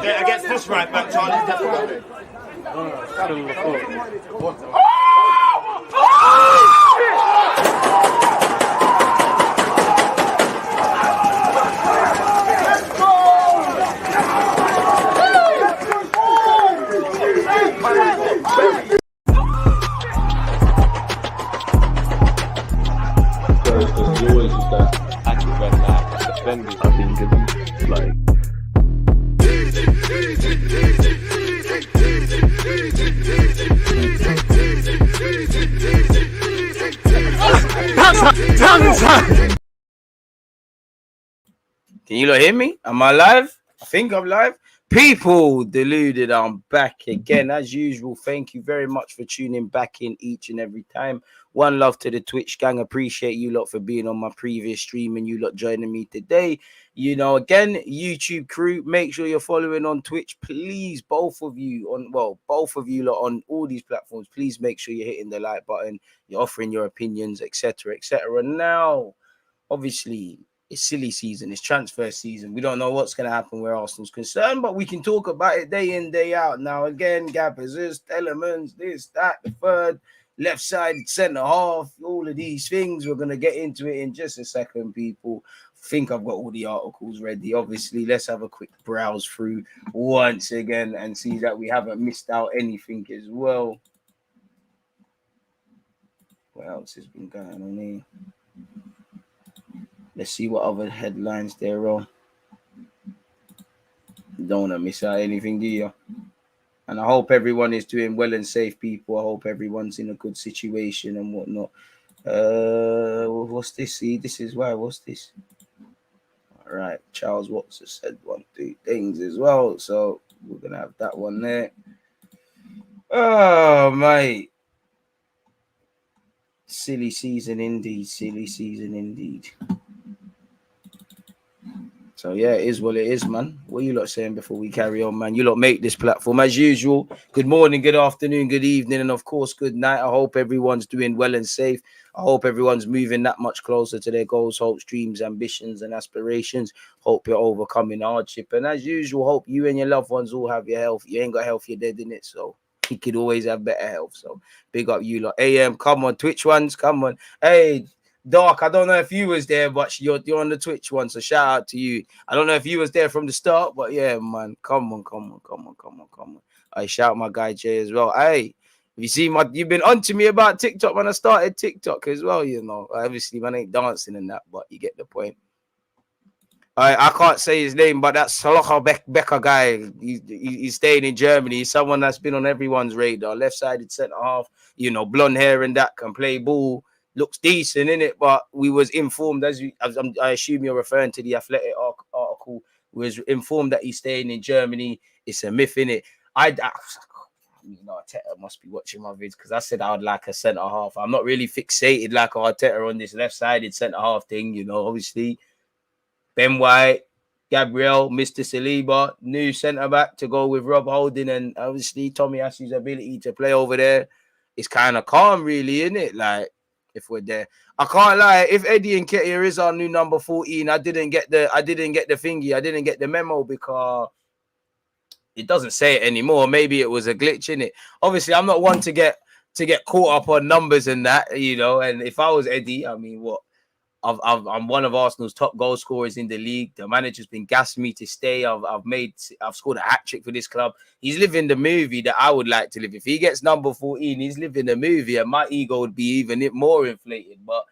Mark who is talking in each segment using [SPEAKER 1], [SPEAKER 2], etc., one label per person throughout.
[SPEAKER 1] Against this right back, Charlie.
[SPEAKER 2] Can you not hear me? Am I live? I think I'm live. People deluded, I'm back again as usual. Thank you very much for tuning back in each and every time. One love to the Twitch gang. Appreciate you lot for being on my previous stream and you lot joining me today. You know, again, YouTube crew, make sure you're following on Twitch. Please, both of you lot on all these platforms, please make sure you're hitting the like button, you're offering your opinions, etc., etc. Now, obviously, it's silly season, it's transfer season. We don't know what's going to happen where Arsenal's concerned, but we can talk about it day in, day out. Now, again, Gabriel Jesus, Tielemans, this, that, the third, left side, centre half, all of these things. We're going to get into it in just a second, people. I think I've got all the articles ready. Obviously, let's have a quick browse through once again and see that we haven't missed out anything as well. What else has been going on here? Let's see what other headlines there are. Don't want to miss out anything, do you? And I hope everyone is doing well and safe, people. I hope everyone's in a good situation and whatnot. What's this? See, this is why. What's this? All right. Charles Watson said 1, 2 things as well. So we're going to have that one there. Oh, mate. Silly season indeed. Silly season indeed. So, yeah, it is what it is, man. What are you lot saying before we carry on, man? You lot make this platform as usual. Good morning, good afternoon, good evening, and, of course, good night. I hope everyone's doing well and safe. I hope everyone's moving that much closer to their goals, hopes, dreams, ambitions, and aspirations. Hope you're overcoming hardship. And, as usual, hope you and your loved ones all have your health. You ain't got health, you're dead in it. So, you could always have better health. So, big up you lot. AM, come on. Twitch ones, come on. Hey, Dark, I don't know if you was there, but you're on the Twitch one, so shout out to you. I don't know if you was there from the start, but yeah, man, come on. I shout my guy Jay as well. Hey, you see you've been on to me about TikTok when I started TikTok as well, you know. Obviously, man, ain't dancing and that, but you get the point. I can't say his name, but that Salaha Becker guy, he's staying in Germany. He's someone that's been on everyone's radar. Left-sided centre half, you know, blonde hair and that, can play ball. Looks decent, innit? But we was informed, I assume you're referring to the Athletic article, was informed that he's staying in Germany. It's a myth, innit? You know, Arteta must be watching my vids because I said I would like a centre half. I'm not really fixated like Arteta on this left-sided centre half thing, you know. Obviously, Ben White, Gabriel, Mr. SALIBA, new centre back to go with Rob Holding, and obviously Tommy Ashley's ability to play over there is kind of calm, really, innit? Like, if we're there, I can't lie. If Eddie Nketiah is our new number 14, I didn't get the thingy. I didn't get the memo because it doesn't say it anymore. Maybe it was a glitch in it. Obviously, I'm not one to get caught up on numbers and that, you know. And if I was Eddie, I mean, what? I'm one of Arsenal's top goal scorers in the league. The manager's been gassing me to stay. I've scored a hat trick for this club. He's living the movie that I would like to live. If he gets number 14, he's living the movie, and my ego would be even more inflated. But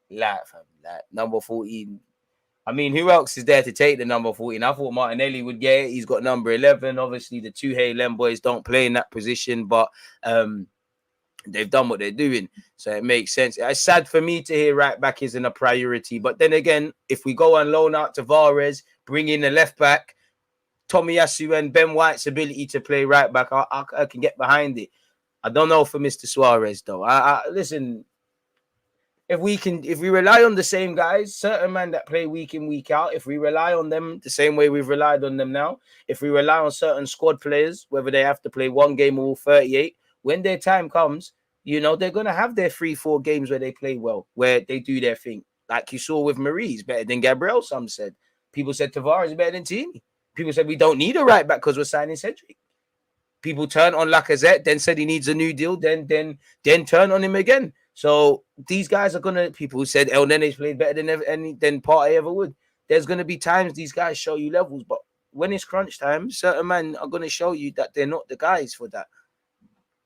[SPEAKER 2] like number 14. I mean, who else is there to take the number 14? I thought Martinelli would get it. He's got number 11. Obviously, the two Lem boys don't play in that position, but they've done what they're doing, so it makes sense. It's sad for me to hear right back isn't a priority, but then again, if we go and loan out Tavares, bring in the left back, Tomiyasu and Ben White's ability to play right back, I can get behind it. I don't know for Mr. Suarez though. Listen, if we rely on the same guys, certain men that play week in, week out, if we rely on them the same way we've relied on them now, if we rely on certain squad players, whether they have to play one game or all 38, when their time comes, you know, they're going to have their 3-4 games where they play well, where they do their thing. Like you saw with Maurice, better than Gabriel, some said. People said Tavares is better than Tini. People said we don't need a right back because we're signing Cedric. People turn on Lacazette, then said he needs a new deal, then turn on him again. So these guys are gonna. People said El Nene's played better than Partey ever would. There's gonna be times these guys show you levels, but when it's crunch time, certain men are gonna show you that they're not the guys for that.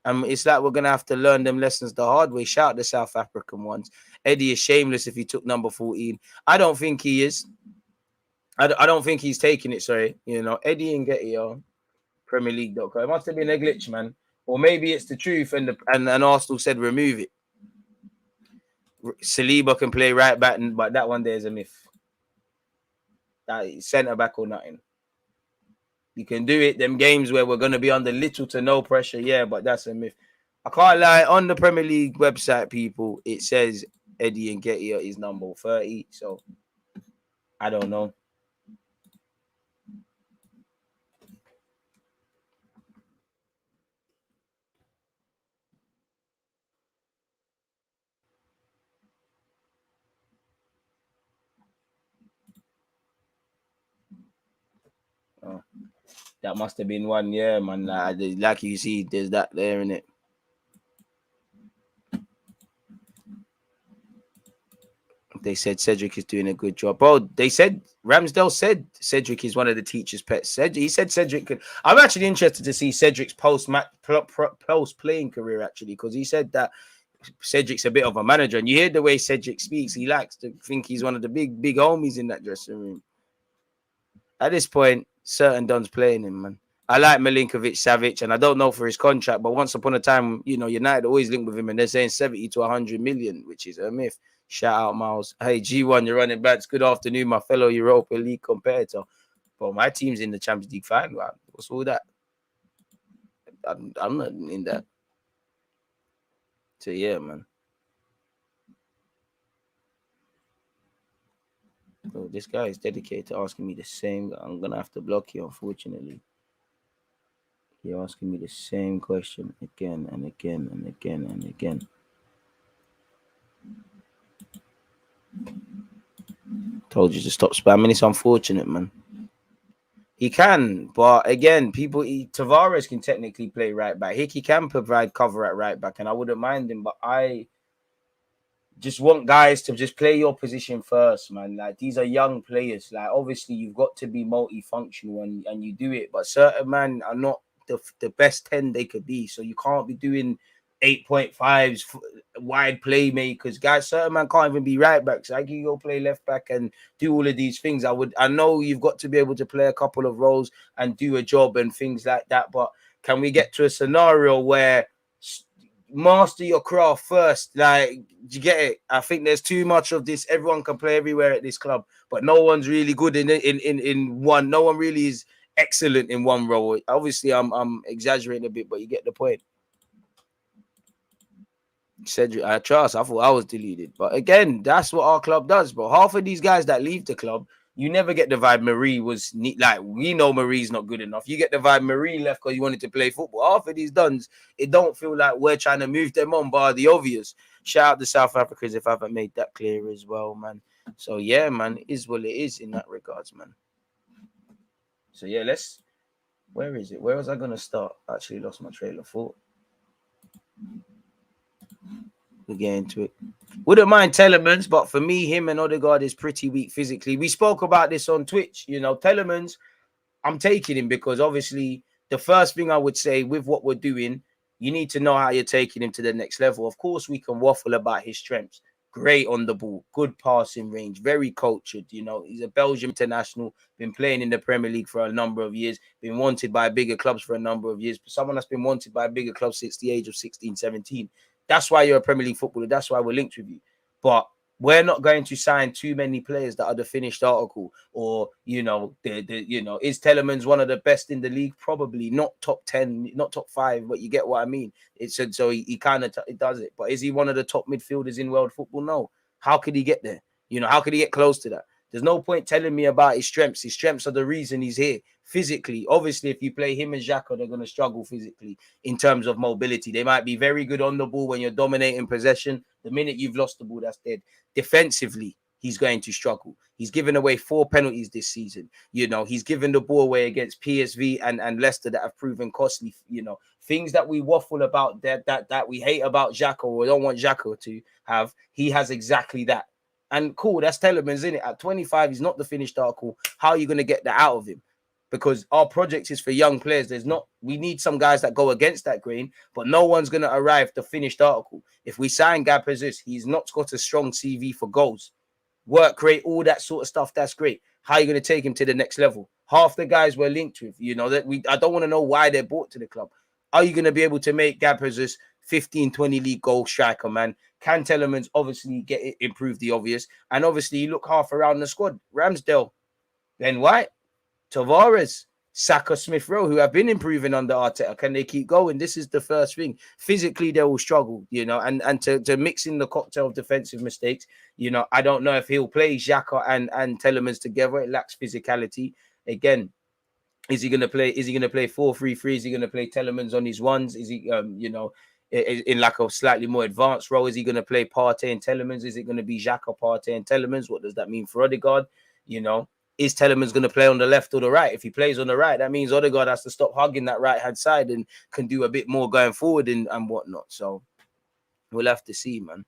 [SPEAKER 2] It's like we're gonna have to learn them lessons the hard way. Shout out the South African ones. Eddie is shameless if he took number 14. I don't think he is. I don't think he's taking it. Sorry, Eddie and Getty are Premier League.com. It must have been a glitch, man, or maybe it's the truth. And Arsenal said remove it. Saliba can play right back, but that one there is a myth. That is centre back or nothing. You can do it. Them games where we're going to be under little to no pressure, yeah, but that's a myth. I can't lie. On the Premier League website, people, it says Eddie Nketiah is number 30. So I don't know. Oh, that must have been one, yeah, man. Like you see, there's that there in it. They said Cedric is doing a good job. Bro, they said Ramsdale said Cedric is one of the teacher's pets. He said Cedric could. I'm actually interested to see Cedric's post-playing career, actually, because he said that Cedric's a bit of a manager. And you hear the way Cedric speaks, he likes to think he's one of the big homies in that dressing room. At this point, certain Don's playing him, man. I like Milinkovic-Savic, and I don't know for his contract, but once upon a time, United always linked with him, and they're saying 70 to 100 million, which is a myth. Shout out, Miles. Hey, G1, you're running backs. Good afternoon, my fellow Europa League competitor. But my team's in the Champions League final. What's all that? I'm not in that. So, yeah, man. Oh, this guy is dedicated to asking me the same. I'm going to have to block you, unfortunately. You're asking me the same question again and again and again and again. Told you to stop spamming. It's unfortunate, man. He can, but again, Tavares can technically play right back. Hickey can provide cover at right back, and I wouldn't mind him, but I just want guys to just play your position first, man. Like, these are young players. Like, obviously, you've got to be multifunctional and you do it, but certain men are not the best 10 they could be. So you can't be doing 8.5s, wide playmakers. Guys, certain man can't even be right backs. I can go play left back and do all of these things. I know you've got to be able to play a couple of roles and do a job and things like that. But can we get to a scenario where master your craft first? Like, do you get it? I think there's too much of this. Everyone can play everywhere at this club, but no one's really good in one. No one really is excellent in one role. Obviously, I'm exaggerating a bit, but you get the point. Cedric, I thought I was deleted. But again, that's what our club does. But half of these guys that leave the club, you never get the vibe Marie was neat. Like, we know Marie's not good enough. You get the vibe Marie left because you wanted to play football. Half of these duns, it don't feel like we're trying to move them on by the obvious. Shout out to South Africans if I haven't made that clear as well, man. So yeah, man, it is what it is in that regards, man. So yeah, where is it? Where was I gonna start? Actually lost my trail of thought. We'll get into it. Wouldn't mind Tielemans, but for me, him and Odegaard is pretty weak physically. We spoke about this on Twitch. Tielemans, I'm taking him because obviously the first thing I would say with what we're doing, you need to know how you're taking him to the next level. Of course, we can waffle about his strengths. Great on the ball, good passing range, very cultured. He's a Belgium international, been playing in the Premier League for a number of years, been wanted by bigger clubs for a number of years. Someone that's been wanted by bigger clubs since the age of 16, 17. That's why you're a Premier League footballer. That's why we're linked with you. But we're not going to sign too many players that are the finished article, or is Tielemans one of the best in the league? Probably not top 10, not top 5, but you get what I mean. So he kind of does it. But is he one of the top midfielders in world football? No. How could he get there? How could he get close to that? There's no point telling me about his strengths. His strengths are the reason he's here. Physically, obviously, if you play him and Xhaka, they're going to struggle physically in terms of mobility. They might be very good on the ball when you're dominating possession. The minute you've lost the ball, that's dead. Defensively, he's going to struggle. He's given away 4 penalties this season. You know, he's given the ball away against PSV and Leicester that have proven costly. You know, things that we waffle about that we hate about Xhaka or don't want Xhaka to have, he has exactly that. And cool, that's Tielemans, in it. At 25, he's not the finished article. How are you going to get that out of him? Because our project is for young players. We need some guys that go against that grain, but no one's going to arrive the finished article. If we sign Gabriel Jesus, he's not got a strong CV for goals, work rate, all that sort of stuff. That's great. How are you going to take him to the next level? Half the guys we're linked with, you know, I don't want to know why they're brought to the club. Are you going to be able to make Gabriel Jesus 15, 20 league goal striker, man? Can Tielemans obviously get it, improve the obvious? And obviously, you look half around the squad. Ramsdale, Ben White, Tavares, Saka, Smith Rowe, who have been improving under Arteta. Can they keep going? This is the first thing. Physically, they will struggle, you know, and to mix in the cocktail of defensive mistakes, you know, I don't know if he'll play Xhaka and Tielemans together. It lacks physicality. Again, is he going to play 4-3-3? Is he going to play Tielemans on his ones? Is he, you know, in like a slightly more advanced role? Is he going to play Partey and Tielemans? Is it going to be Xhaka, Partey and Tielemans? What does that mean for Odegaard? You know, is Tielemans going to play on the left or the right? If he plays on the right, that means Odegaard has to stop hugging that right-hand side and can do a bit more going forward and whatnot. So we'll have to see, man.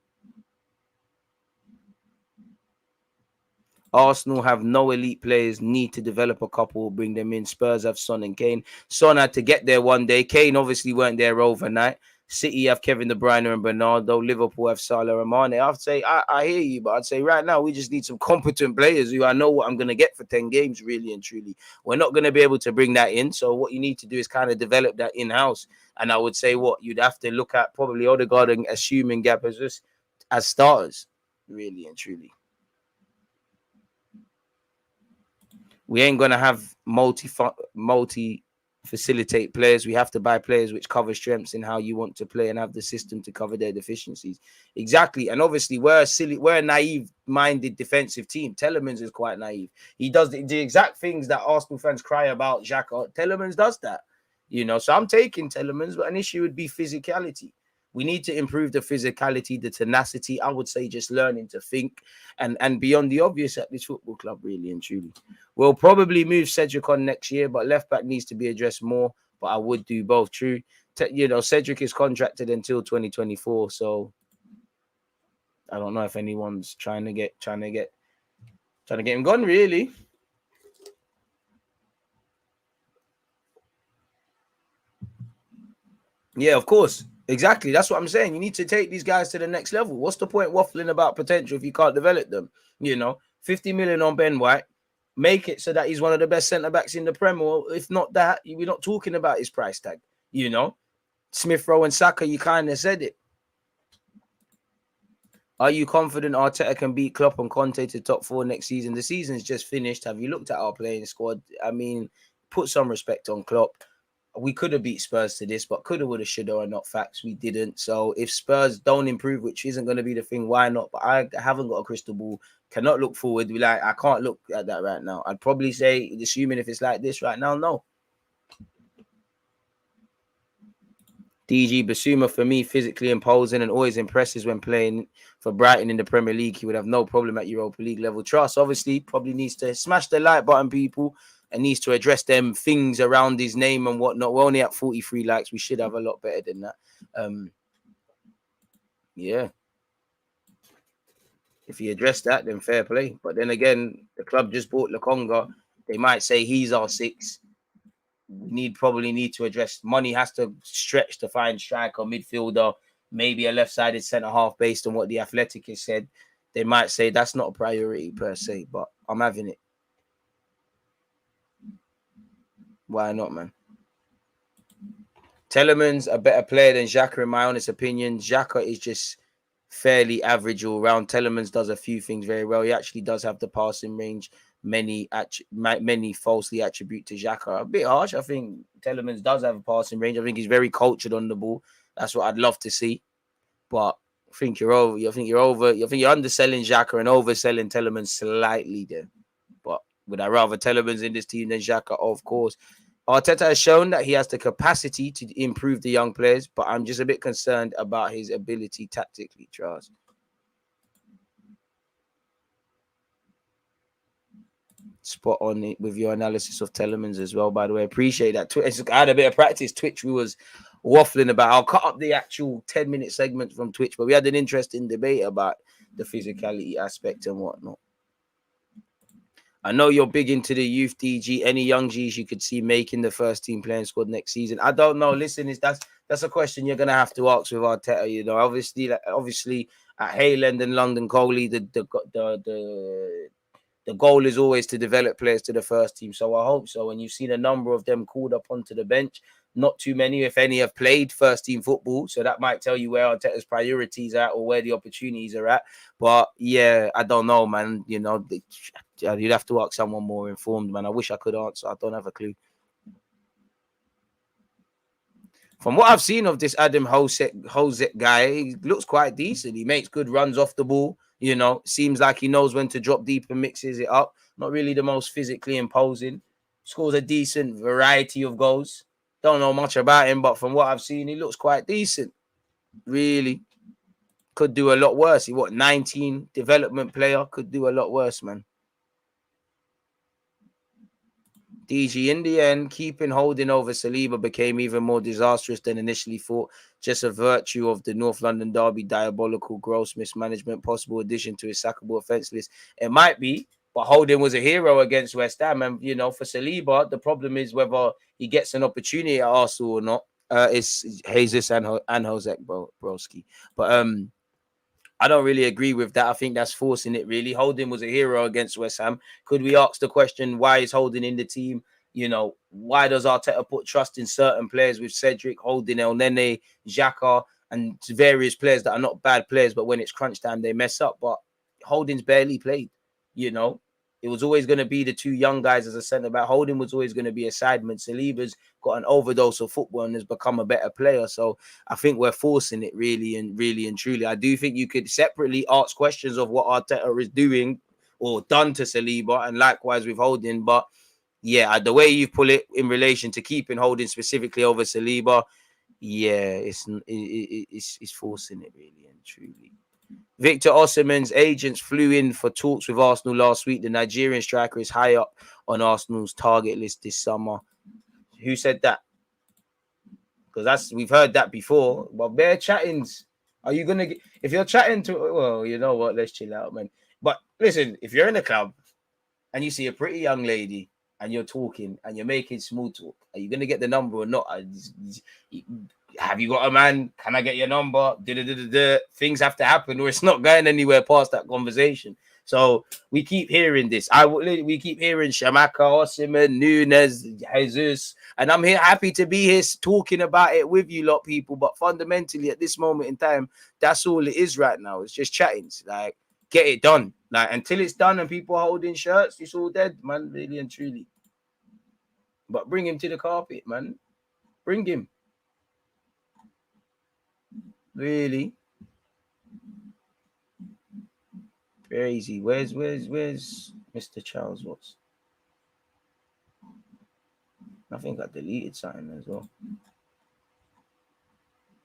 [SPEAKER 2] Arsenal have no elite players, need to develop a couple, bring them in. Spurs have Son and Kane. Son had to get there one day. Kane obviously weren't there overnight. City have Kevin De Bruyne and Bernardo. Liverpool have Salah and Mane. I'd say, I hear you, but I'd say right now we just need some competent players who I know what I'm going to get for 10 games, really and truly. We're not going to be able to bring that in. So what you need to do is kind of develop that in-house. And I would say you'd have to look at probably Odegaard and assuming Gabriel Jesus as starters, really and truly. We ain't going to have multi facilitate players. We have to buy players which cover strengths in how you want to play and have the system to cover their deficiencies. Exactly. And obviously we're a naive-minded defensive team. Tielemans is quite naive. He does the exact things that Arsenal fans cry about Xhaka. Tielemans does that, you know. So I'm taking Tielemans, but an issue would be physicality. We need to improve the physicality, the tenacity. I would say just learning to think and beyond the obvious at this football club, really and truly. We'll probably move Cedric on next year, but left back needs to be addressed more. But I would do both. True, you know, Cedric is contracted until 2024, so I don't know if anyone's trying to get him gone, really. Yeah, of course. Exactly. That's what I'm saying. You need to take these guys to the next level. What's the point waffling about potential if you can't develop them? You know, 50 million on Ben White. Make it so that he's one of the best centre-backs in the Prem. Or if not that, we're not talking about his price tag. You know, Smith Rowe and Saka, you kind of said it. Are you confident Arteta can beat Klopp and Conte to top 4 next season? The season's just finished. Have you looked at our playing squad? I mean, put some respect on Klopp. We could have beat Spurs to this, but coulda, woulda, shoulda are not facts. We didn't. So if Spurs don't improve, which isn't going to be the thing, why not? But I haven't got a crystal ball. Cannot look forward. I can't look at that right now. I'd probably say, assuming if it's like this right now, no. DG Basuma, for me, physically imposing and always impresses when playing for Brighton in the Premier League. He would have no problem at Europa League level. Trust, obviously, probably needs to smash the like button, people, and needs to address them things around his name and whatnot. We're only at 43 likes. We should have a lot better than that. Yeah. If he addressed that, then fair play. But then again, the club just bought Lokonga. They might say he's our 6. We probably need to address money has to stretch to find striker, midfielder, maybe a left-sided centre-half based on what the Athletic has said. They might say that's not a priority per se, but I'm having it. Why not, man? Tielemans a better player than Xhaka, in my honest opinion. Xhaka is just fairly average all round. Tielemans does a few things very well. He actually does have the passing range. Many falsely attribute to Xhaka. A bit harsh. I think Tielemans does have a passing range. I think he's very cultured on the ball. That's what I'd love to see. But I think you're underselling Xhaka and overselling Tielemans slightly there. But would I rather Tielemans in this team than Xhaka? Of course. Arteta has shown that he has the capacity to improve the young players, but I'm just a bit concerned about his ability tactically, Charles. Spot on it with your analysis of Tielemans as well, by the way. Appreciate that. I had a bit of practice. Twitch, we was waffling about. I'll cut up the actual 10-minute segment from Twitch, but we had an interesting debate about the physicality aspect and whatnot. I know you're big into the youth DG. Any young Gs you could see making the first team playing squad next season? I don't know. Listen, that's a question you're gonna have to ask with Arteta. You know, obviously at Hayland and London Coley, the goal is always to develop players to the first team. So I hope so. And you've seen a number of them called up onto the bench. Not too many, if any, have played first team football. So that might tell you where Arteta's priorities are at or where the opportunities are at. But yeah, I don't know, man. You know, you'd have to ask someone more informed, man. I wish I could answer. I don't have a clue. From what I've seen of this Adam Hlozek guy, he looks quite decent. He makes good runs off the ball. You know, seems like he knows when to drop deep and mixes it up. Not really the most physically imposing. Scores a decent variety of goals. Don't know much about him, but from what I've seen, he looks quite decent. Really. Could do a lot worse. He, 19 development player? Could do a lot worse, man. DG, in the end, keeping holding over SALIBA became even more disastrous than initially thought. Just a virtue of the North London derby, diabolical, gross mismanagement, possible addition to his sackable offence list. It might be, but Holding was a hero against West Ham. And, you know, for SALIBA, the problem is whether he gets an opportunity at Arsenal or not. It's Jesus and Hlozek, broski. But I don't really agree with that. I think that's forcing it, really. Holding was a hero against West Ham. Could we ask the question, why is Holding in the team? You know, why does Arteta put trust in certain players with Cedric, Holding, El Nene, Xhaka, and various players that are not bad players, but when it's crunch time, they mess up. But Holding's barely played, you know. It was always going to be the two young guys as a centre-back. Holding was always going to be a sideman. Saliba's got an overdose of football and has become a better player. So I think we're forcing it really and truly. I do think you could separately ask questions of what Arteta is doing or done to Saliba and likewise with Holding. But yeah, the way you pull it in relation to keeping Holding specifically over Saliba, yeah, it's forcing it really and truly. Victor Osimhen's agents flew in for talks with Arsenal last week. The Nigerian striker is high up on Arsenal's target list this summer. Who said that? Because we've heard that before. But bare chattings. Are you gonna get, if you're chatting to, well, you know what? Let's chill out, man. But listen, if you're in a club and you see a pretty young lady and you're talking and you're making small talk, are you gonna get the number or not? Have you got a man? Can I get your number? Things have to happen, or it's not going anywhere past that conversation. So we keep hearing this. We keep hearing Shamaka, Osimhen, Nunes, Jesus, and I'm here happy to be here talking about it with you lot, people. But fundamentally, at this moment in time, that's all it is right now. It's just chatting. Like, get it done. Like, until it's done and people are holding shirts, it's all dead, man. Really and truly. But bring him to the carpet, man. Bring him. Really? Crazy. Where's Mr. Charles Watts? I think I deleted something as well.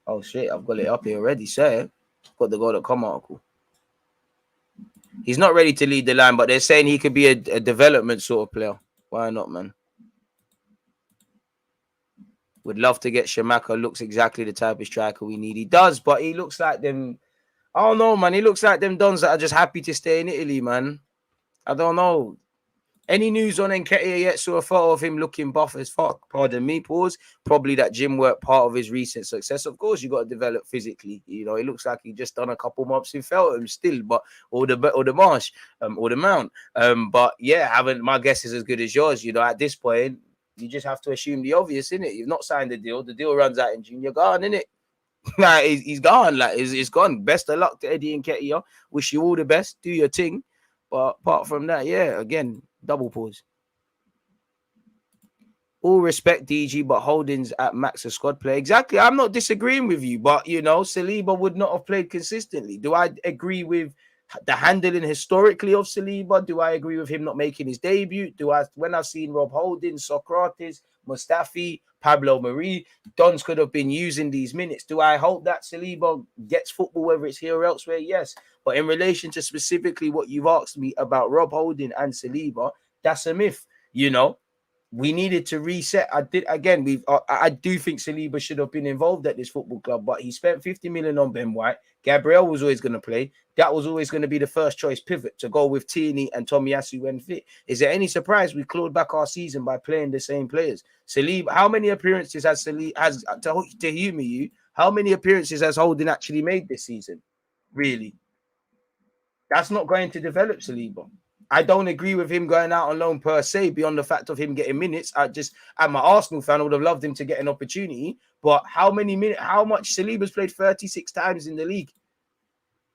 [SPEAKER 2] Oh shit, I've got it up here already, sir. Got the go.com article. He's not ready to lead the line, but they're saying he could be a development sort of player. Why not, man? Would love to get Shamaka. Looks exactly the type of striker we need. He does, but he looks like them. I don't know, man. He looks like them dons that are just happy to stay in Italy, man. I don't know. Any news on Nketiah yet? Saw a photo of him looking buff as fuck. Pardon me, pause. Probably that gym work part of his recent success. Of course, you got to develop physically. You know, it looks like he just done a couple months in Feltham still, but or the Marsh, or the Mount. But yeah, my guess is as good as yours. You know, at this point, you just have to assume the obvious, innit? You've not signed the deal. The deal runs out in June. You're gone, innit? Like, he's gone. Like, it's gone. Best of luck to Eddie Nketiah. Wish you all the best. Do your thing. But apart from that, yeah, again, double pause. All respect, DG, but Holding's at max a squad player. Exactly. I'm not disagreeing with you, but, you know, Saliba would not have played consistently. Do I agree with the handling historically of Saliba? Do I agree with him not making his debut? When I've seen Rob Holding, Socrates, Mustafi, Pablo Marie, Dons could have been using these minutes. Do I hope that Saliba gets football, whether it's here or elsewhere? Yes. But in relation to specifically what you've asked me about Rob Holding and Saliba, That's a myth. We needed to reset. I do think Saliba should have been involved at this football club, but he spent 50 million on Ben White. Gabriel was always going to play. That was always going to be the first choice pivot to go with Tierney and Tomiyasu when fit. Is there any surprise we clawed back our season by playing the same players? Saliba, how many appearances has Saliba to humor you? How many appearances has Holding actually made this season? Really? That's not going to develop Saliba. I don't agree with him going out on loan per se, beyond the fact of him getting minutes. I'm an Arsenal fan. I would have loved him to get an opportunity. But how much Saliba's played 36 times in the league?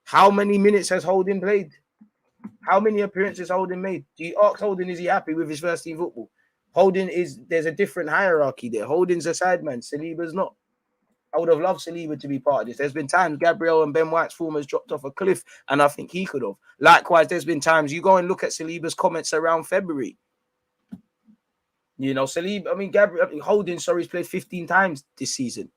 [SPEAKER 2] How many minutes has Holding played? How many appearances Holding made? Do you ask Holding, is he happy with his first team football? There's a different hierarchy there. Holding's a sideman. Saliba's not. I would have loved Saliba to be part of this. There's been times Gabriel and Ben White's form has dropped off a cliff, and I think he could have. Likewise, there's been times you go and look at Saliba's comments around February. Holding, he's played 15 times this season.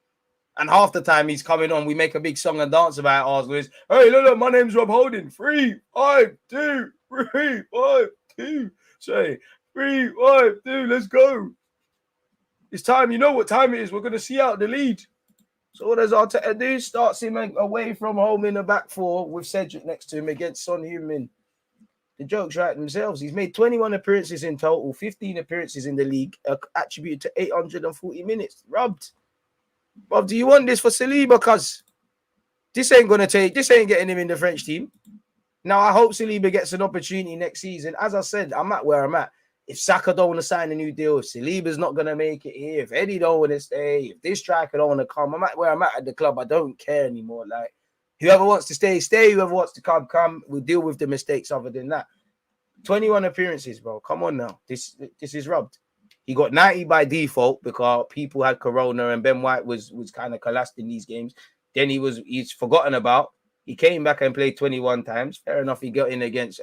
[SPEAKER 2] And half the time he's coming on, we make a big song and dance about Arsenal. Hey, look, my name's Rob Holding. 3, 5, 2, 3, 5, 2. Say, 3, 5, 2, let's go. It's time. You know what time it is. We're going to see out the lead. So what does Arteta do? Starts him away from home in the back four with Cedric next to him against Son Heung-min. The joke's right themselves. He's made 21 appearances in total, 15 appearances in the league, attributed to 840 minutes. Rob, do you want this for Saliba? Because this ain't getting him in the French team. Now, I hope Saliba gets an opportunity next season. As I said, I'm at where I'm at. If Saka don't want to sign a new deal, if Saliba's not going to make it here, if Eddie don't want to stay, if this striker don't want to come, I'm at where I'm at the club. I don't care anymore. Like, whoever wants to stay, stay. Whoever wants to come. We'll deal with the mistakes other than that. 21 appearances, bro. Come on now. This is rubbed. He got 90 by default because people had corona and Ben White was kind of collapsed in these games. Then he's forgotten about. He came back and played 21 times. Fair enough. He got in against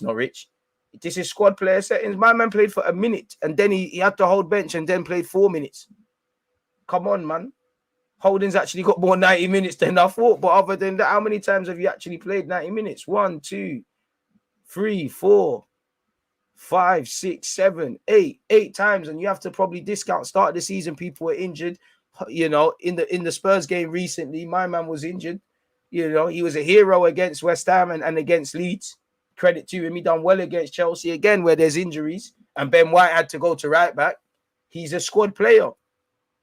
[SPEAKER 2] Norwich. This is squad player settings. My man played for a minute and then he had to hold bench and then played 4 minutes. Come on, man. Holding's actually got more 90 minutes than I thought. But other than that, how many times have you actually played 90 minutes? 1, 2, 3, 4, 5, 6, 7, 8. 8 times. And you have to probably discount start of the season. People were injured. In the Spurs game recently, my man was injured. He was a hero against West Ham and against Leeds. Credit to him. He done well against Chelsea again, where there's injuries, and Ben White had to go to right back. He's a squad player.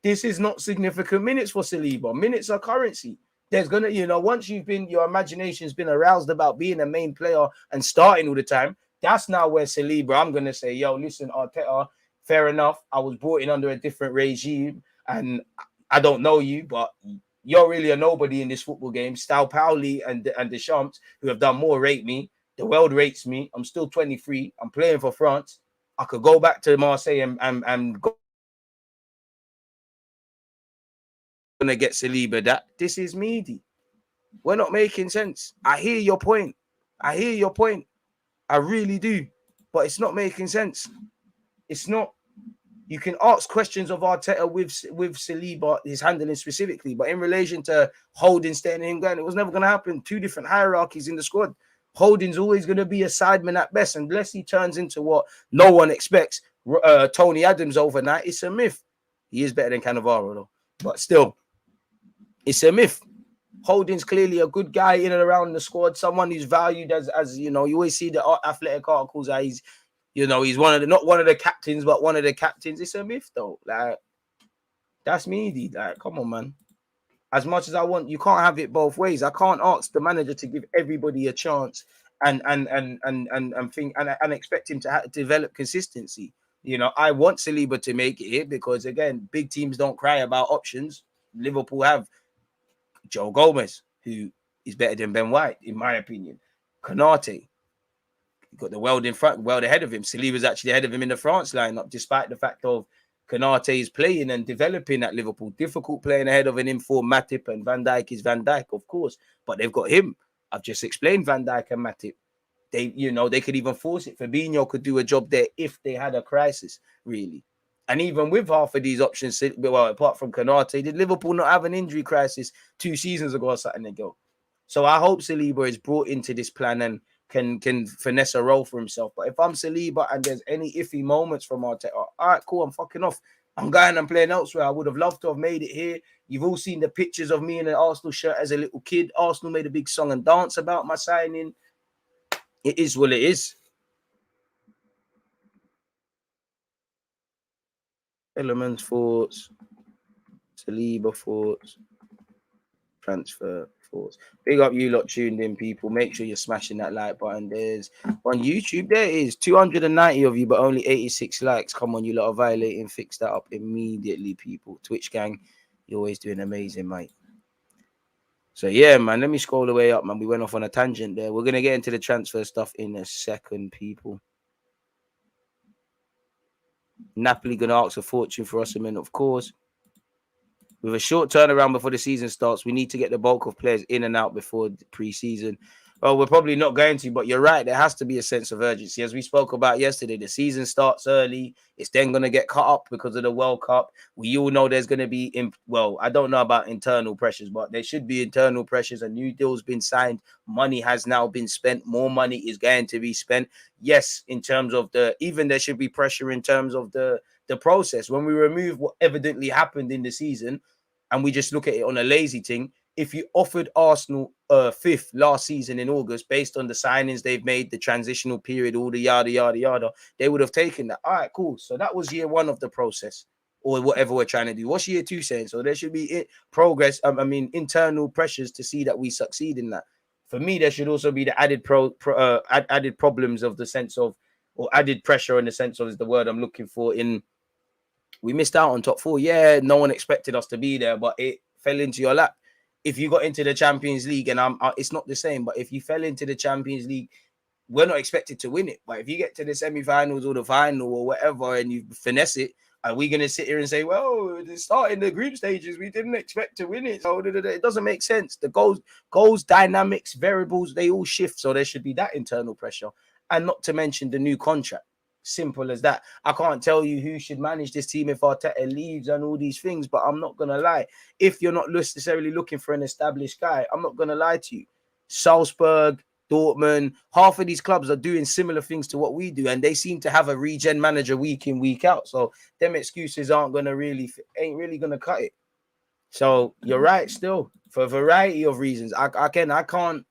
[SPEAKER 2] This is not significant minutes for Saliba. Minutes are currency. There's gonna, once your imagination's been aroused about being a main player and starting all the time, that's now where Saliba, I'm gonna say, listen, Arteta, fair enough. I was brought in under a different regime, and I don't know you, but you're really a nobody in this football game. Stal Pauli and Deschamps, who have done more, rate me. The world rates me. I'm still 23. I'm playing for France. I could go back to Marseille and go gonna get Saliba. This is meaty. We're not making sense. I hear your point. I really do. But it's not making sense. It's not. You can ask questions of Arteta with Saliba, his handling specifically, but in relation to Holding, staying in England, it was never going to happen. 2 different hierarchies in the squad. Holding's always going to be a sideman at best, unless he turns into what no one expects. Tony Adams overnight. It's a myth. He is better than Cannavaro, though. But still, it's a myth. Holding's clearly a good guy in and around the squad, someone who's valued as you always see the athletic articles that he's not one of the captains, but one of the captains. It's a myth, though. Like, that's meaty. Like, come on, man. As much as I want, you can't have it both ways. I can't ask the manager to give everybody a chance and expect him to develop consistency. I want Saliba to make it here because, again, big teams don't cry about options. Liverpool have Joe Gomez, who is better than Ben White, in my opinion. Konate, got the world ahead of him. Saliba's actually ahead of him in the France lineup, despite the fact of Konate is playing and developing at Liverpool. Difficult playing ahead of an informed Matip, and Van Dijk is Van Dijk, of course. But they've got him. I've just explained Van Dijk and Matip. They could even force it. Fabinho could do a job there if they had a crisis, really. And even with half of these options, well, apart from Konate, did Liverpool not have an injury crisis 2 seasons ago or something ago? So I hope Saliba is brought into this plan and can finesse a role for himself. But if I'm Saliba and there's any iffy moments from Arteta, all right, cool, I'm fucking off. I'm going and playing elsewhere. I would have loved to have made it here. You've all seen the pictures of me in an Arsenal shirt as a little kid. Arsenal made a big song and dance about my signing. It is what it is. Tielemans thoughts, Saliba thoughts, transfer thoughts. Big up you lot tuned in, people. Make sure you're smashing that like button. There's on YouTube, there is 290 of you, but only 86 likes. Come on, you lot are violating. Fix that up immediately, people. Twitch gang, you're always doing amazing, mate. So yeah, man, let me scroll the way up, man. We went off on a tangent there. We're gonna get into the transfer stuff in a second, people. Napoli gonna ask a fortune for Osimhen, of course. With a short turnaround before the season starts, we need to get the bulk of players in and out before the pre-season. Well, we're probably not going to, but you're right. There has to be a sense of urgency. As we spoke about yesterday, the season starts early. It's then going to get cut up because of the World Cup. We all know there's going to be, well, I don't know about internal pressures, but there should be internal pressures. A new deal's been signed. Money has now been spent. More money is going to be spent. Yes, in terms of even there should be pressure in terms of the process. When we remove what evidently happened in the season and we just look at it on a lazy thing, if you offered Arsenal fifth last season in August based on the signings they've made, the transitional period, all the yada, yada, yada, they would have taken that. All right, cool. So that was year one of the process or whatever we're trying to do. What's year two saying? So there should be progress. Internal pressures to see that we succeed in that. For me, there should also be the added added problems of the sense of, or added pressure in the sense of is the word I'm looking for. In we missed out on top four. Yeah, no one expected us to be there, but it fell into your lap. If you got into the Champions League, and it's not the same, but if you fell into the Champions League, we're not expected to win it. But if you get to the semi-finals or the final or whatever and you finesse it, are we going to sit here and say, well, starting the group stages, we didn't expect to win it? So it doesn't make sense. The goals, dynamics, variables, they all shift. So there should be that internal pressure. And not to mention the new contract. Simple as that. I can't tell you who should manage this team if Arteta leaves and all these things, but I'm not going to lie. If you're not necessarily looking for an established guy, I'm not going to lie to you. Salzburg, Dortmund, half of these clubs are doing similar things to what we do, and they seem to have a regen manager week in, week out. So them excuses ain't really going to cut it. So you're right still, for a variety of reasons. I can't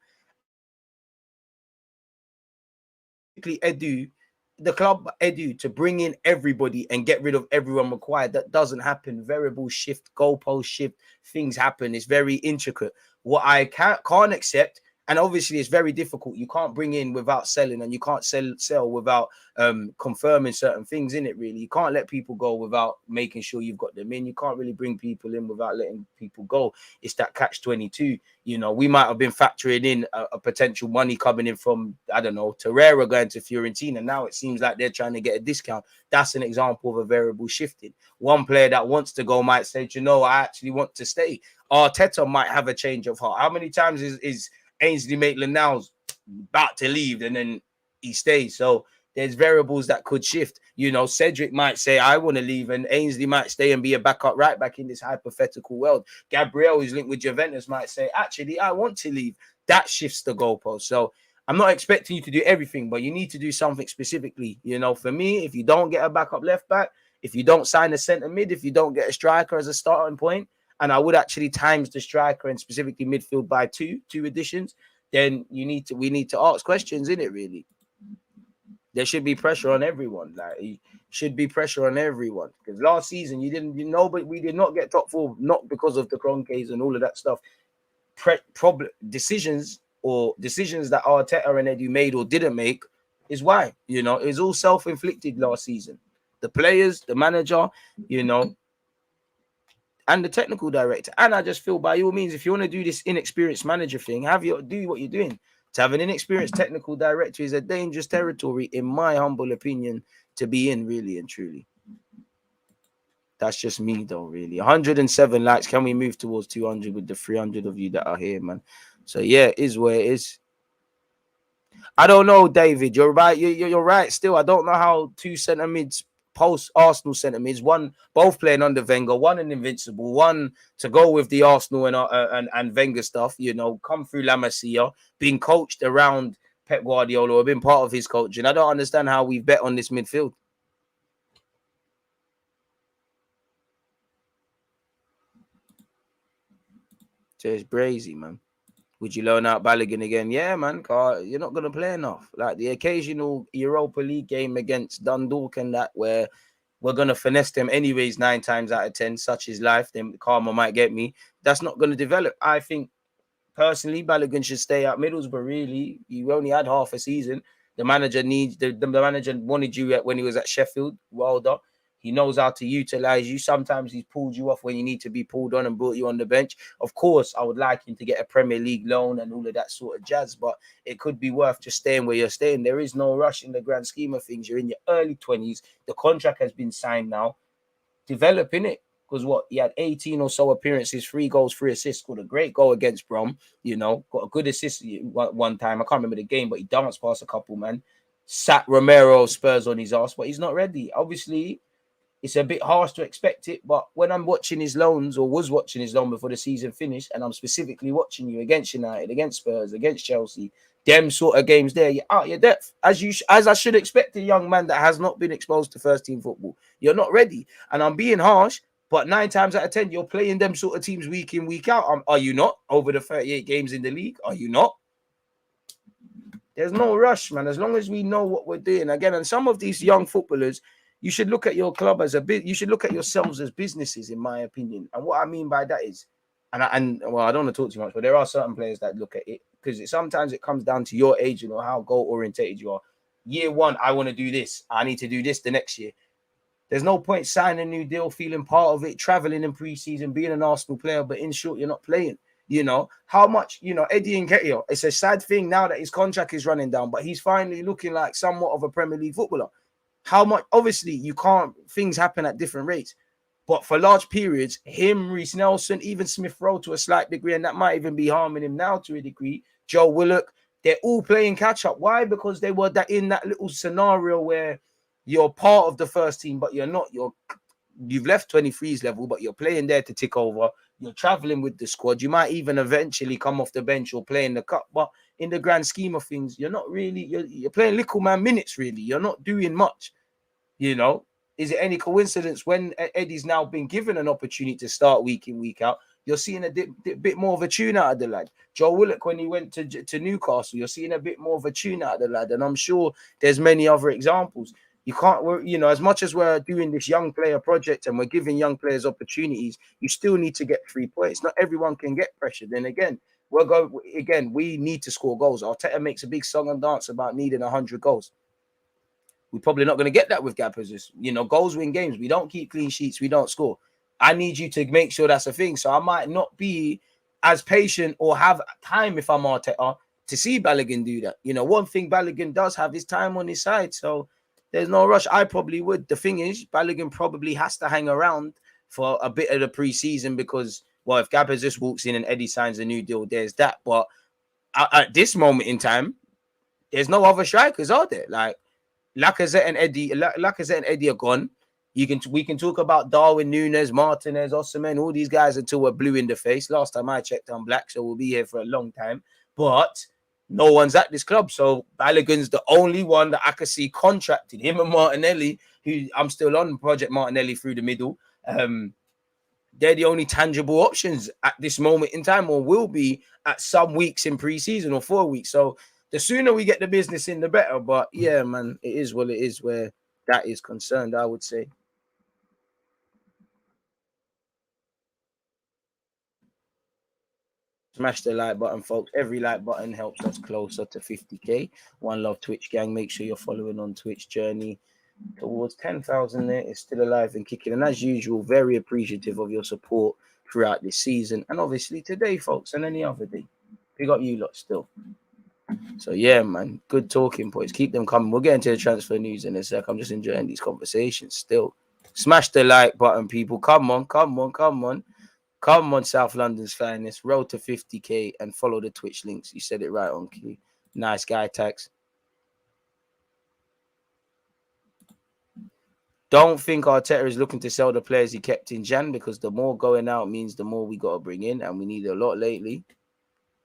[SPEAKER 2] the club to bring in everybody and get rid of everyone required. That doesn't happen. Variables shift, goalposts shift, things happen. It's very intricate. What I can't accept, and obviously it's very difficult. You can't bring in without selling, and you can't sell without confirming certain things in it, really. You can't let people go without making sure you've got them in. You can't really bring people in without letting people go. It's that catch-22. You know, we might have been factoring in a potential money coming in from, I don't know, Torreira going to Fiorentina. Now it seems like they're trying to get a discount. That's an example of a variable shifting. One player that wants to go might say, you know, I actually want to stay. Arteta might have a change of heart. How many times is Ainsley Maitland-Niles about to leave and then he stays? So there's variables that could shift. You know, Cedric might say, I want to leave, and Ainsley might stay and be a backup right back in this hypothetical world. Gabriel, who's linked with Juventus, might say, actually, I want to leave. That shifts the goalpost. So I'm not expecting you to do everything, but you need to do something specifically. You know, for me, if you don't get a backup left back, if you don't sign a centre mid, if you don't get a striker as a starting point, and I would actually times the striker and specifically midfield by two additions, then we need to ask questions in it, really. There should be pressure on everyone. Like, it should be pressure on everyone. Because last season but we did not get top four, not because of the Kroenkes and all of that stuff. Decisions that Arteta and Edu made or didn't make is why. You know, it was all self-inflicted last season. The players, the manager, you know, and the technical director. And I just feel, by all means, if you want to do this inexperienced manager thing, do what you're doing. To have an inexperienced technical director is a dangerous territory, in my humble opinion, to be in, really and truly. That's just me, though, really. 107 likes. Can we move towards 200 with the 300 of you that are here, man? So, yeah, it is where it is. I don't know, David. You're right. You're right. Still, I don't know how two centre mids, post-Arsenal centre mids, one both playing under Wenger, one an invincible, one to go with the Arsenal and Wenger stuff, you know, come through La Masia, being coached around Pep Guardiola or been part of his coaching. I don't understand how we bet on this midfield. So it's brazy, man. Would you loan out Balogun again? Yeah, man. You're not gonna play enough. Like the occasional Europa League game against Dundalk and that, where we're gonna finesse them anyways 9 times out of 10. Such is life. Then karma might get me. That's not gonna develop. I think personally, Balogun should stay at Middlesbrough. Really, you only had half a season. The manager needs the manager wanted you when he was at Sheffield. Wilder. He knows how to utilize you. Sometimes he's pulled you off when you need to be pulled on and brought you on the bench. Of course, I would like him to get a Premier League loan and all of that sort of jazz, but it could be worth just staying where you're staying. There is no rush in the grand scheme of things. You're in your early 20s. The contract has been signed now. Developing it. Because he had 18 or so appearances, 3 goals, 3 assists, scored a great goal against Brom, got a good assist one time. I can't remember the game, but he danced past a couple, man. Sat Romero Spurs on his ass, but he's not ready. Obviously, it's a bit harsh to expect it, but when I'm watching his loans or was watching his loan before the season finished, and I'm specifically watching you against United, against Spurs, against Chelsea, them sort of games there, you're out your depth. As I should expect a young man that has not been exposed to first team football. You're not ready. And I'm being harsh, but 9 times out of 10, you're playing them sort of teams week in, week out. Are you not? Over the 38 games in the league? Are you not? There's no rush, man. As long as we know what we're doing. Again, and some of these young footballers, you should look at your club as you should look at yourselves as businesses, in my opinion. And what I mean by that is, well, I don't want to talk too much, but there are certain players that look at it because sometimes it comes down to your age, how goal orientated you are. Year 1, I want to do this. I need to do this the next year. There's no point signing a new deal, feeling part of it, traveling in preseason, being an Arsenal player, but in short, you're not playing. How much, Eddie Nketiah, it's a sad thing now that his contract is running down, but he's finally looking like somewhat of a Premier League footballer. How much, obviously, things happen at different rates, but for large periods, him, Reece Nelson, even Smith Rowe to a slight degree, and that might even be harming him now to a degree, Joe Willock, they're all playing catch up. Why? Because they were in that little scenario where you're part of the first team, but you're not. You've left 23's level, but you're playing there to tick over. You're traveling with the squad. You might even eventually come off the bench or play in the cup. But in the grand scheme of things, you're not really, you're playing little man minutes, really. You're not doing much, Is it any coincidence when Eddie's now been given an opportunity to start week in, week out, you're seeing a bit more of a tune out of the lad. Joe Willock, when he went to Newcastle, you're seeing a bit more of a tune out of the lad. And I'm sure there's many other examples. You can't, as much as we're doing this young player project and we're giving young players opportunities, you still need to get 3 points. Not everyone can get pressure. Then again, we need to score goals. Arteta makes a big song and dance about needing 100 goals. We're probably not going to get that with Gabriel Jesus. Goals win games. We don't keep clean sheets. We don't score. I need you to make sure that's a thing. So I might not be as patient or have time if I'm Arteta to see Balogun do that. One thing Balogun does have is time on his side. So there's no rush. I probably would. The thing is, Balogun probably has to hang around for a bit of the preseason because, if Gabriel just walks in and Eddie signs a new deal, there's that. But at this moment in time, there's no other strikers, are there? Like Lacazette and Eddie are gone. We can talk about Darwin Núñez, Martinez, Osimhen, all these guys until we're blue in the face. Last time I checked, I'm black, so we'll be here for a long time. But no one's at this club, so Balogun's the only one that I could see contracted. Him and Martinelli, who I'm still on Project Martinelli through the middle. They're the only tangible options at this moment in time, or will be at some weeks in preseason or 4 weeks. So the sooner we get the business in, the better. But yeah, man, it is what it is where that is concerned, I would say. Smash the like button, folks. Every like button helps us closer to 50k. One love, Twitch gang. Make sure you're following on Twitch journey towards 10,000 there. It's still alive and kicking. And as usual, very appreciative of your support throughout this season. And obviously today, folks, and any other day. We got you lot still. So yeah, man, good talking points. Keep them coming. We'll get into the transfer news in a sec. I'm just enjoying these conversations still. Smash the like button, people. Come on. Come on, South London's finest. Road to 50k and follow the Twitch links. You said it right on cue. Nice guy, Tax. Don't think Arteta is looking to sell the players he kept in Jan because the more going out means the more we got to bring in, and we need a lot lately.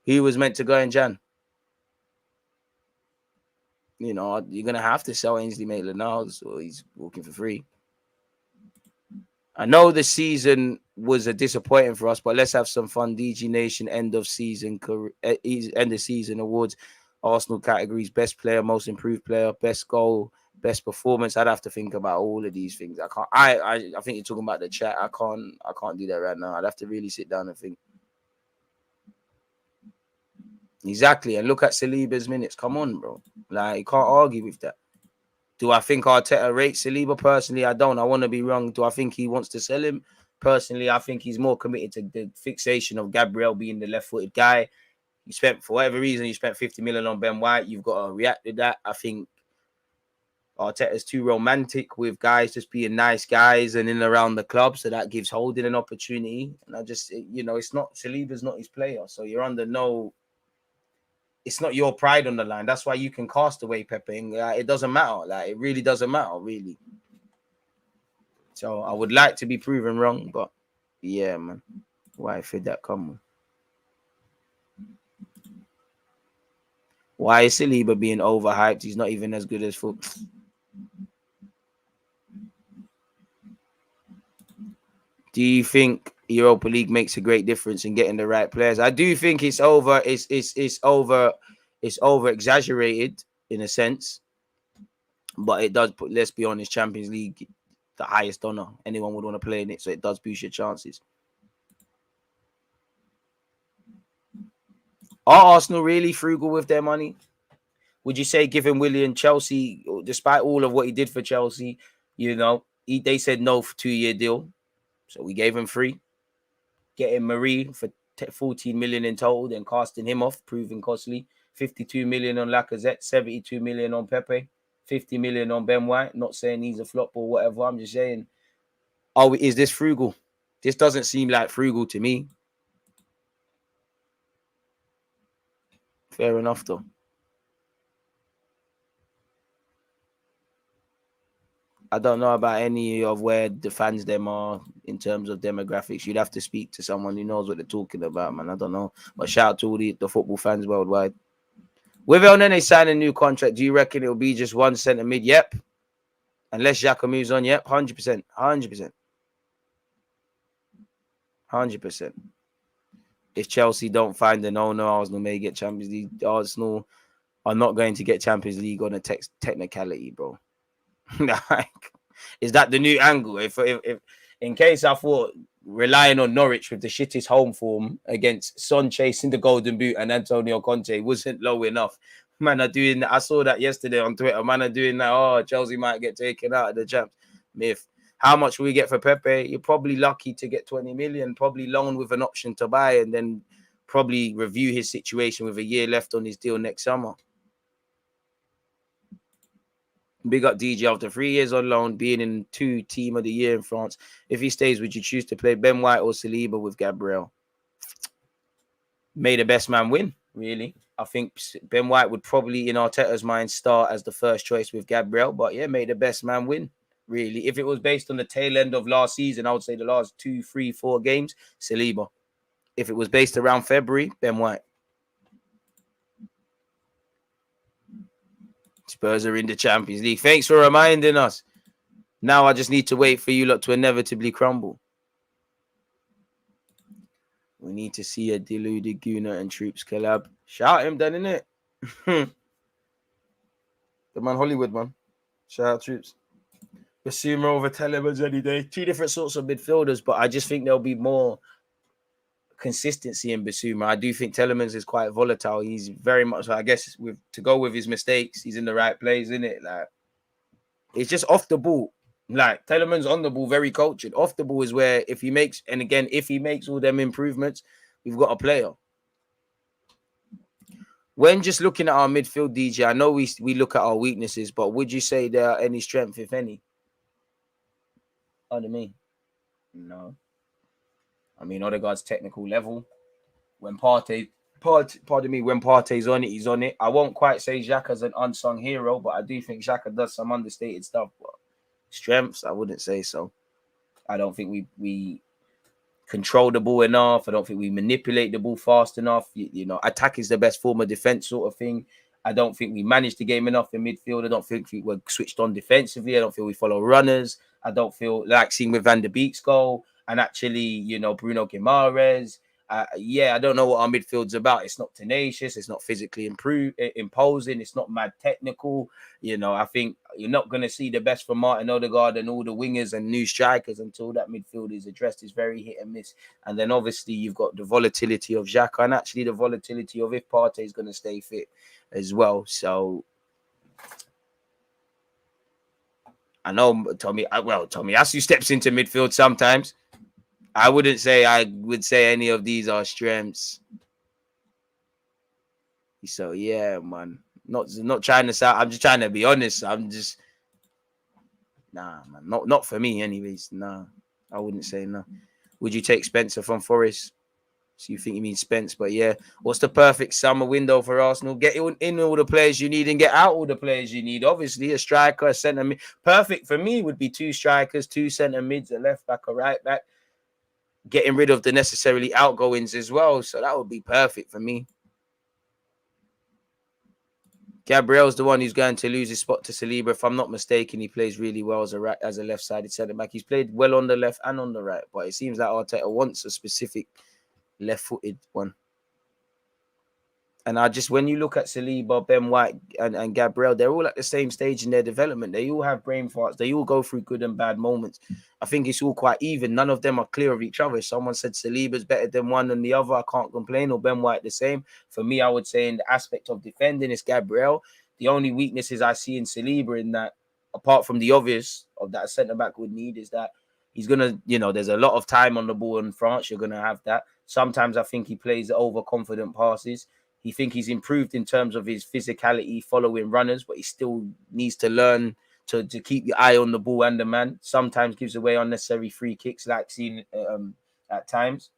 [SPEAKER 2] He was meant to go in Jan. you know, you're going to have to sell Ainsley Maitland-Niles, or he's walking for free. I know the season was a disappointing for us, but let's have some fun. DG Nation end of season awards, Arsenal categories: best player, most improved player, best goal, best performance. I'd have to think about all of these things. I can't. I think you're talking about the chat. I can't do that right now. I'd have to really sit down and think. Exactly, and look at Saliba's minutes. Come on, bro. Like, you can't argue with that. Do I think Arteta rates Saliba? Personally, I don't. I want to be wrong. Do I think he wants to sell him? Personally, I think he's more committed to the fixation of Gabriel being the left-footed guy. You spent, for whatever reason, you spent 50 million on Ben White. You've got to react to that. I think Arteta's too romantic with guys just being nice guys and in and around the club, so that gives Holding an opportunity. And I just, you know, it's not, Saliba's not his player, so you're under no, it's not your pride on the line. That's why you can cast away Pepe. It doesn't matter. Like, it really doesn't matter, really. So I would like to be proven wrong, but yeah, man. Why fit that come on? Why is Saliba being overhyped? He's not even as good as foot. Do you think Europa League makes a great difference in getting the right players? I do think it's over. It's over exaggerated in a sense, but it does put. Let's be honest, Champions League, the highest honor anyone would want to play in it, so it does boost your chances. Are Arsenal really frugal with their money? Would you say, given Willian, Chelsea, despite all of what he did for Chelsea, you know, they said no for 2-year deal, so we gave him 3. Getting Marie for 14 million in total, then casting him off, proving costly. 52 million on Lacazette, 72 million on Pepe, 50 million on Ben White. Not saying he's a flop or whatever. I'm just saying, oh, is this frugal? This doesn't seem like frugal to me. Fair enough, though. I don't know about any of where the fans them are in terms of demographics. You'd have to speak to someone who knows what they're talking about, man. I don't know. But shout out to all the football fans worldwide. With Elneny signing a new contract, do you reckon it'll be just one centre mid? Yep. Unless Xhaka moves on, yep. 100%. 100%. 100%. If Chelsea don't find an owner, Arsenal may get Champions League. Arsenal are not going to get Champions League on a technicality, bro. Like, is that the new angle? If in case I thought relying on Norwich with the shittest home form against Son chasing the Golden Boot and Antonio Conte wasn't low enough, man are doing that. I saw that yesterday on Twitter. Man are doing that. Oh, Chelsea might get taken out of the champs. Myth. How much will we get for Pepe? You're probably lucky to get 20 million, probably loan with an option to buy, and then probably review his situation with a year left on his deal next summer. Big up DJ after 3 years on loan, being in 2 team of the year in France. If he stays, would you choose to play Ben White or Saliba with Gabriel? May the best man win, really. I think Ben White would probably, in Arteta's mind, start as the first choice with Gabriel. But yeah, may the best man win, really. If it was based on the tail end of last season, I would say the last 2, 3, 4 games, Saliba. If it was based around February, Ben White. Spurs are in the Champions League. Thanks for reminding us. Now I just need to wait for you lot to inevitably crumble. We need to see a deluded Guna and Troops collab. Shout him then, innit? The man Hollywood, man. Shout out Troops. Basuma over Tielemans any day. 2 different sorts of midfielders, but I just think there'll be more consistency in Basuma. I do think Tielemans is quite volatile. He's very much, I guess, to go with his mistakes, he's in the right place, isn't it? Like, it's just off the ball. Like, Tielemans on the ball, very cultured. Off the ball is where if he makes all them improvements, we've got a player. When just looking at our midfield, DJ, I know we look at our weaknesses, but would you say there are any strength, if any? Pardon me. No. I mean, Odegaard's technical level. When Partey's on it, he's on it. I won't quite say Xhaka's an unsung hero, but I do think Xhaka does some understated stuff. But strengths, I wouldn't say so. I don't think we control the ball enough. I don't think we manipulate the ball fast enough. You know, attack is the best form of defense, sort of thing. I don't think we managed the game enough in midfield. I don't think we were switched on defensively. I don't feel we follow runners. I don't feel like seeing with Van der Beek's goal and actually, you know, Bruno Guimaraes. I don't know what our midfield's about. It's not tenacious. It's not physically imposing. It's not mad technical. You know, I think you're not going to see the best from Martin Odegaard and all the wingers and new strikers until that midfield is addressed. It's very hit and miss. And then obviously you've got the volatility of Xhaka and actually the volatility of if Partey is going to stay fit as well. So I know Tommy Asu steps into midfield sometimes. I wouldn't say I would say any of these are strengths. So yeah, man. Not trying to sound, I'm just trying to be honest. I'm just man. Not for me, anyways. Nah. I wouldn't say no. Would you take Spencer from Forest? So you think you mean Spence, but yeah. What's the perfect summer window for Arsenal? Get in all the players you need and get out all the players you need. Obviously, a striker, a centre mid. Perfect for me would be 2 strikers, 2 centre mids, a left back, a right back. Getting rid of the necessarily outgoings as well. So that would be perfect for me. Gabriel's the one who's going to lose his spot to Saliba. If I'm not mistaken, he plays really well as a left-sided centre back. He's played well on the left and on the right, but it seems like Arteta wants a specific left-footed one. And when you look at Saliba, Ben White, and Gabriel, they're all at the same stage in their development. They all have brain farts. They all go through good and bad moments. I think it's all quite even. None of them are clear of each other. If someone said Saliba's better than one than the other, I can't complain. Or Ben White the same. For me, I would say in the aspect of defending, it's Gabriel. The only weaknesses I see in Saliba in that, apart from the obvious of that centre-back would need, is that he's going to, you know, there's a lot of time on the ball in France. You're going to have that. Sometimes I think he plays overconfident passes. He think he's improved in terms of his physicality following runners, but he still needs to learn to keep your eye on the ball and the man. Sometimes gives away unnecessary free kicks, like seen at times.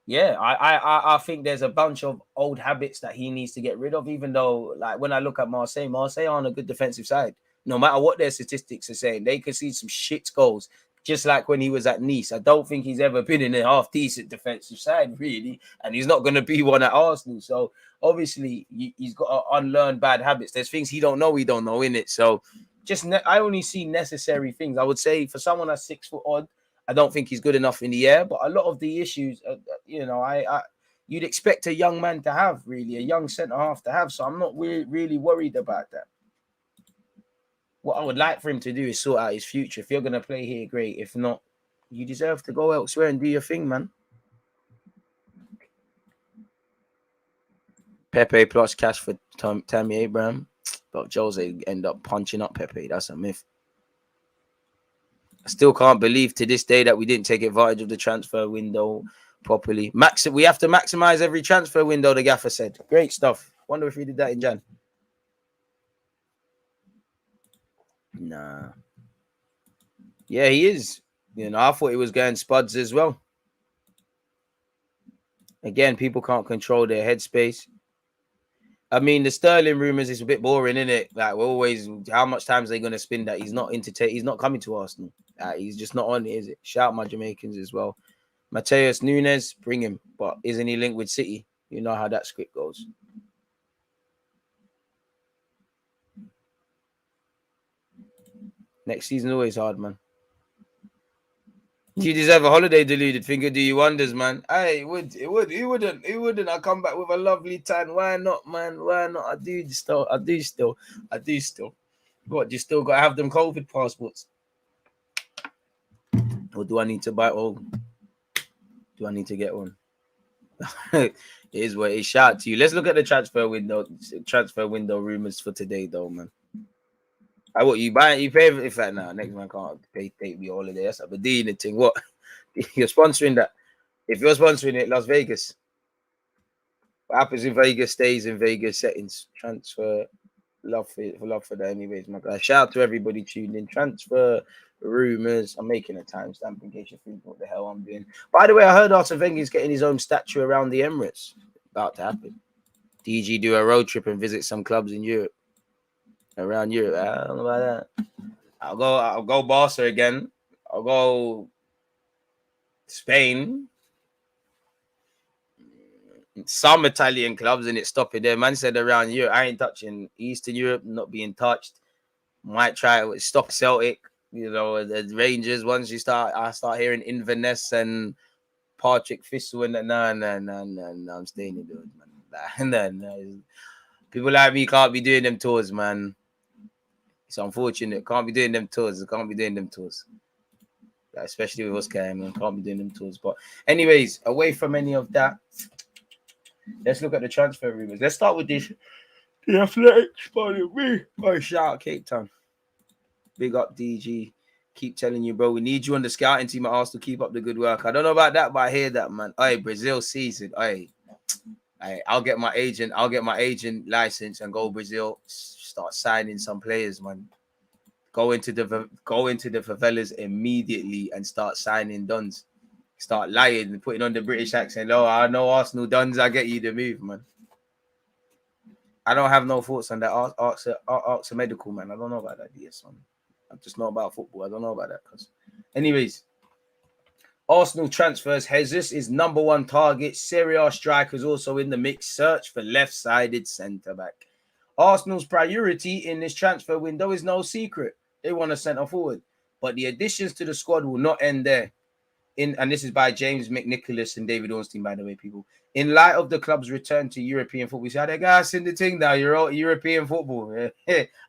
[SPEAKER 2] Yeah, I think there's a bunch of old habits that he needs to get rid of, even though, like, when I look at Marseille aren't a good defensive side. No matter what their statistics are saying, they concede some shit goals. Just like when he was at Nice, I don't think he's ever been in a half-decent defensive side, really. And he's not going to be one at Arsenal. So, obviously, he's got to unlearn bad habits. There's things he don't know, innit? So, I only see necessary things. I would say for someone that's 6 foot odd, I don't think he's good enough in the air. But a lot of the issues, you'd expect a young man to have, really, a young centre-half to have. So, I'm not really worried about that. What I would like for him to do is sort out his future. If you're going to play here, great. If not, you deserve to go elsewhere and do your thing, man. Pepe plus cash for Tammy Abraham. But Jose end up punching up Pepe. That's a myth. I still can't believe to this day that we didn't take advantage of the transfer window properly. We have to maximize every transfer window, the gaffer said. Great stuff. Wonder if we did that in Jan. Nah. Yeah, he is. You know, I thought he was going spuds as well. Again, people can't control their headspace. I mean, the Sterling rumors is a bit boring, isn't it? Like, we're always, how much time are they going to spin that? He's not coming to Arsenal. He's just not on it, is it? Shout out my Jamaicans as well. Mateus Nunes, bring him. But isn't he linked with City? You know how that script goes. Next season always hard, man. You deserve a holiday, deluded. Finger do you wonders, man. Hey, it wouldn't. I come back with a lovely tan. Why not, man? Why not? I do still. What, you still got to have them COVID passports? Or do I need to buy one? Do I need to get one? It is what it is. Shout out to you. Let's look at the transfer window rumors for today, though, man. What you buy? You pay in fact now. Next man can't take me holiday. That's a Medina thing. What? You're sponsoring that? If you're sponsoring it, Las Vegas. What happens in Vegas stays in Vegas settings. Transfer, love for that. Anyways, my guy. Shout out to everybody tuned in. Transfer rumors. I'm making a timestamp in case you think what the hell I'm doing. By the way, I heard Arsene Wenger's getting his own statue around the Emirates. About to happen. DG do a road trip and visit some clubs in Europe. Around Europe, I don't know about that. I'll go Barca again. I'll go Spain. some Italian clubs and it's stopping there. Man said around Europe, I ain't touching Eastern Europe, not being touched. Might try to stop Celtic, you know, the Rangers. Once I start hearing Inverness and Patrick Thistle and no, I'm staying in those, man. No. People like me can't be doing them tours, man. It's unfortunate. Can't be doing them tours. Especially with us guys, man. Can't be doing them tours. But anyways, away from any of that, let's look at the transfer rumors. Let's start with this. The Athletics, pardon me. Oh, shout out Cape Town. Big up DG. Keep telling you, bro. We need you on the scouting team at Arsenal. Keep up the good work. I don't know about that, but I hear that, man. Hey, Brazil season. Hey, I'll get my agent. I'll get my agent license and go Brazil. Start signing some players, man. Go into the favelas immediately and start signing dons. Start lying and putting on the British accent. Oh, I know Arsenal dons. I get you the move, man. I don't have no thoughts on that. Ask a medical, man. I don't know about that, DS, man. I'm just not about football. I don't know about that. Anyways, Arsenal transfers. Jesus is number one target. Serie A strikers also in the mix. Search for left-sided centre-back. Arsenal's priority in this transfer window is no secret. They want a centre-forward. But the additions to the squad will not end there. And this is by James McNicholas and David Ornstein, by the way, people. In light of the club's return to European football, we said, hey, guys, in the thing now, you're all European football.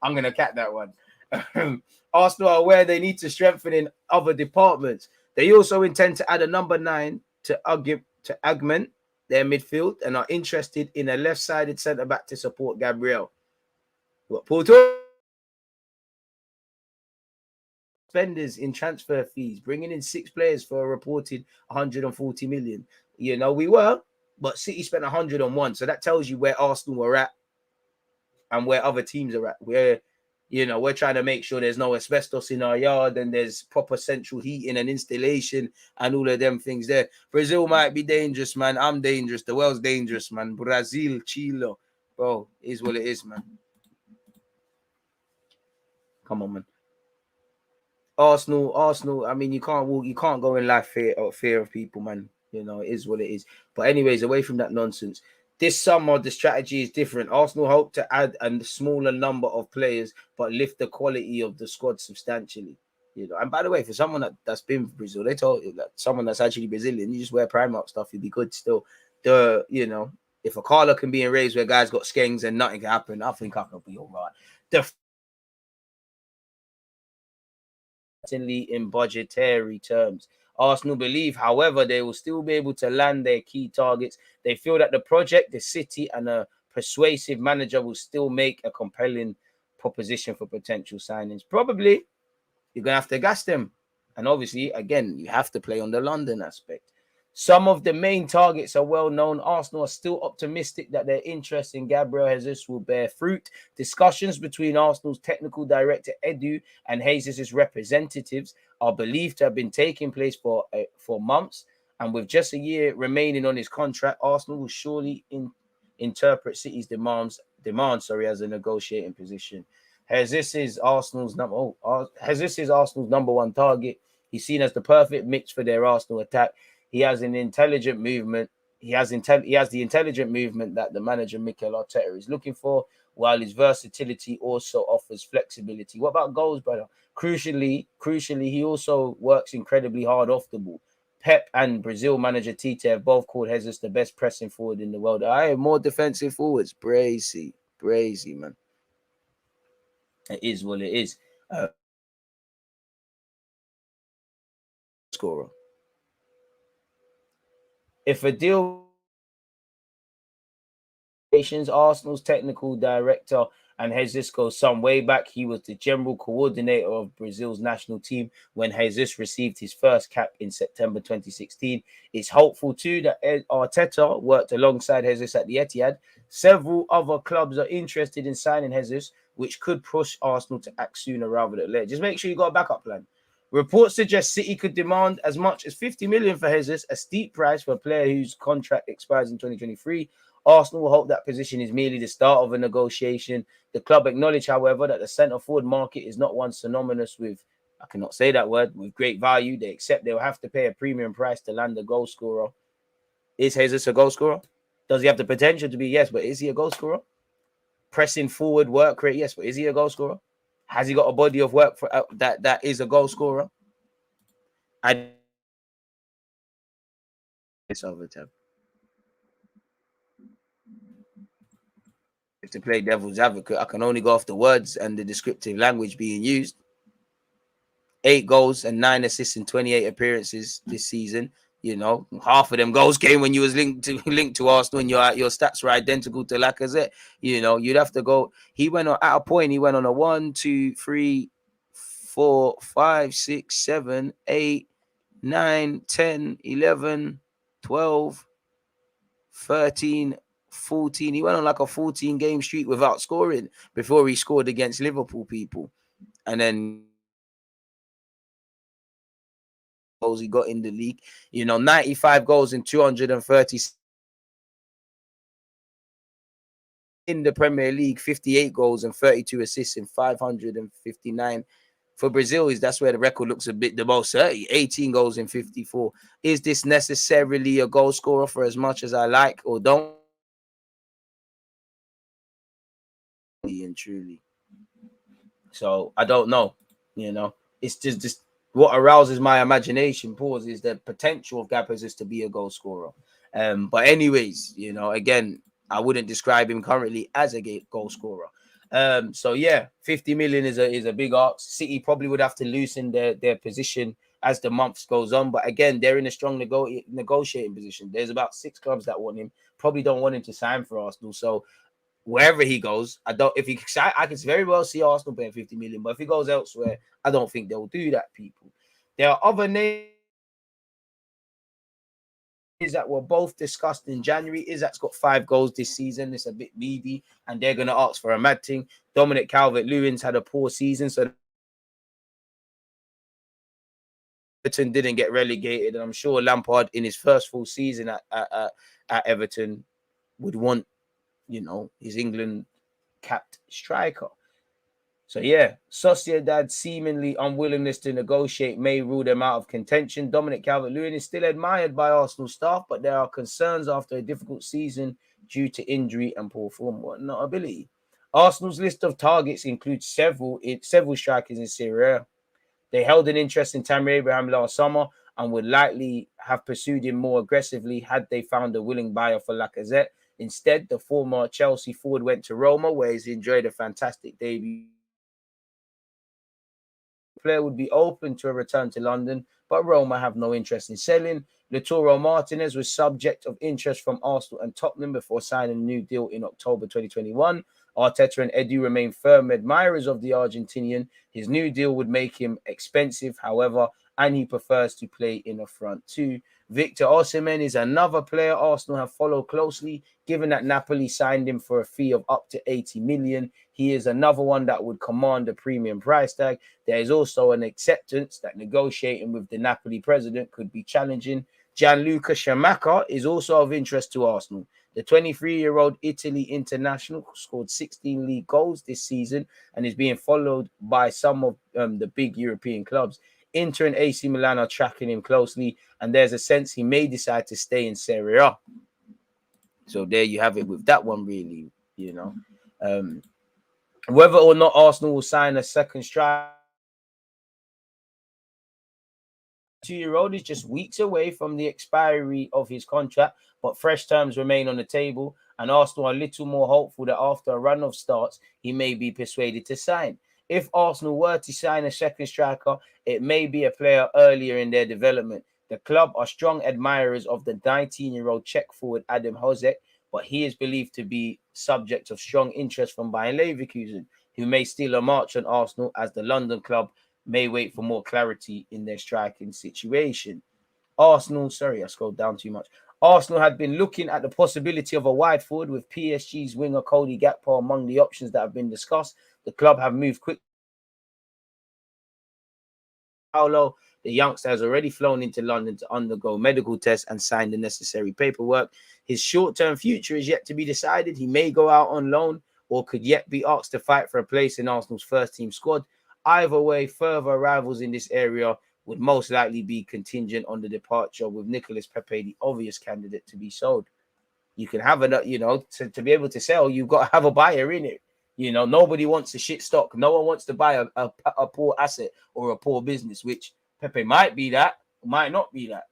[SPEAKER 2] I'm going to cat that one. Arsenal are aware they need to strengthen in other departments. They also intend to add a number 9 to augment their midfield and are interested in a left-sided centre-back to support Gabriel. Porto spenders in transfer fees, bringing in 6 players for a reported 140 million. You know, we were, but City spent 101. So that tells you where Arsenal were at and where other teams are at. We're trying to make sure there's no asbestos in our yard and there's proper central heating and installation and all of them things there. Brazil might be dangerous, man. I'm dangerous. The world's dangerous, man. Brazil, Chile. Bro, is what it is, man. Come on, man. Arsenal. I mean, you can't go in life fear of people, man. You know, it is what it is. But anyways, away from that nonsense. This summer, the strategy is different. Arsenal hope to add a smaller number of players, but lift the quality of the squad substantially. You know, and by the way, for someone that's been Brazil, they told you that someone that's actually Brazilian, you just wear Primark stuff, you'd be good still. If a Carla can be in raves where guys got skanks and nothing can happen, I think I could be all right. In budgetary terms. Arsenal believe, however, they will still be able to land their key targets. They feel that the project, the city, and a persuasive manager will still make a compelling proposition for potential signings. Probably, you're going to have to gas them. And obviously, again, you have to play on the London aspect. Some of the main targets are well known. Arsenal are still optimistic that their interest in Gabriel Jesus will bear fruit. Discussions between Arsenal's technical director Edu and Jesus' representatives are believed to have been taking place for months. And with just a year remaining on his contract, Arsenal will surely interpret City's demands as a negotiating position. Jesus is Arsenal's number one target. He's seen as the perfect mix for their Arsenal attack. He has an intelligent movement. He has the intelligent movement that the manager Mikel Arteta is looking for, while his versatility also offers flexibility. What about goals, brother? Crucially, he also works incredibly hard off the ball. Pep and Brazil manager Tite have both called Jesus the best pressing forward in the world. I have more defensive forwards. Brazy, man. It is what it is. Scorer. If a deal, Arsenal's technical director and Jesus goes some way back. He was the general coordinator of Brazil's national team when Jesus received his first cap in September 2016. It's hopeful too that Arteta worked alongside Jesus at the Etihad. Several other clubs are interested in signing Jesus, which could push Arsenal to act sooner rather than later. Just make sure you got a backup plan. Reports suggest City could demand as much as 50 million for Jesus, a steep price for a player whose contract expires in 2023. Arsenal will hope that position is merely the start of a negotiation. The club acknowledge, however, that the centre-forward market is not one synonymous with, I cannot say that word, with great value. They accept they will have to pay a premium price to land a goal scorer. Is Jesus a goal scorer? Does he have the potential to be? Yes, but is he a goal scorer? Pressing forward, work rate, yes, but is he a goal scorer? Has he got a body of work for that is a goal scorer? I it's overtime. If to play devil's advocate, I can only go off the words and the descriptive language being used. 8 goals and 9 assists in 28 appearances this season. You know, half of them goals came when you was linked to Arsenal, and your stats were identical to Lacazette. You know, you'd have to go. He went on at a point. He went on a 1, 2, 3, 4, 5, 6, 7, 8, 9, 10, 11, 12, 13, 14. He went on like a 14 game streak without scoring before he scored against Liverpool, people. And then goals he got in the league, 95 goals in 230 in the Premier League, 58 goals and 32 assists in 559. For Brazil, that's where the record looks a bit the most 18 goals in 54. Is this necessarily a goal scorer for as much as I like or don't? And truly. So I don't know. It's just what arouses my imagination, pause, is the potential of Gabriel Jesus to be a goal scorer. But anyways, again, I wouldn't describe him currently as a goal scorer. So yeah, 50 million is a big ask. City probably would have to loosen their position as the months goes on. But again, they're in a strong negotiating position. There's about 6 clubs that want him, probably don't want him to sign for Arsenal. So wherever he goes, I can very well see Arsenal paying 50 million, but if he goes elsewhere, I don't think they'll do that, people. There are other names that were both discussed in January. Isaac's got 5 goals this season. It's a bit needy, and they're going to ask for a mad thing. Dominic Calvert-Lewin's had a poor season, so Everton didn't get relegated, and I'm sure Lampard, in his first full season at Everton, would want, his England capped striker. So yeah, Sociedad's seemingly unwillingness to negotiate may rule them out of contention. Dominic Calvert-Lewin is still admired by Arsenal staff, but there are concerns after a difficult season due to injury and poor form and not ability. Arsenal's list of targets includes several strikers in Serie A. They held an interest in Tammy Abraham last summer and would likely have pursued him more aggressively had they found a willing buyer for Lacazette. Instead, the former Chelsea forward went to Roma, where he's enjoyed a fantastic debut. Player would be open to a return to London, but Roma have no interest in selling. Lautaro Martinez was subject of interest from Arsenal and Tottenham before signing a new deal in October 2021. Arteta and Edu remain firm admirers of the Argentinian. His new deal would make him expensive, however, and he prefers to play in the front two. Victor Osimhen is another player Arsenal have followed closely, given that Napoli signed him for a fee of up to 80 million. He is another one that would command a premium price tag. There is also an acceptance that negotiating with the Napoli president could be challenging. Gianluca Scamacca is also of interest to Arsenal. The 23-year-old Italy international scored 16 league goals this season and is being followed by some of the big European clubs. Inter and AC Milan are tracking him closely, and there's a sense he may decide to stay in Serie A. So there you have it with that one, really, Whether or not Arsenal will sign a second striker, 2-year-old is just weeks away from the expiry of his contract, but fresh terms remain on the table, and Arsenal are a little more hopeful that after a run of starts, he may be persuaded to sign. If Arsenal were to sign a second striker, it may be a player earlier in their development. The club are strong admirers of the 19-year-old Czech forward Adam Hlozek, but he is believed to be subject of strong interest from Bayer Leverkusen, who may steal a march on Arsenal as the London club may wait for more clarity in their striking situation. Arsenal, sorry, I scrolled down too much. Arsenal had been looking at the possibility of a wide forward with PSG's winger Cody Gakpo among the options that have been discussed. The club have moved quickly. Paulo, the youngster, has already flown into London to undergo medical tests and sign the necessary paperwork. His short-term future is yet to be decided. He may go out on loan or could yet be asked to fight for a place in Arsenal's first-team squad. Either way, further arrivals in this area would most likely be contingent on the departure, with Nicolas Pepe the obvious candidate to be sold. You can have a, you know, to be able to sell, you've got to have a buyer in it. You know, nobody wants a shit stock. No one wants to buy a poor asset or a poor business, which Pepe might be that, might not be that.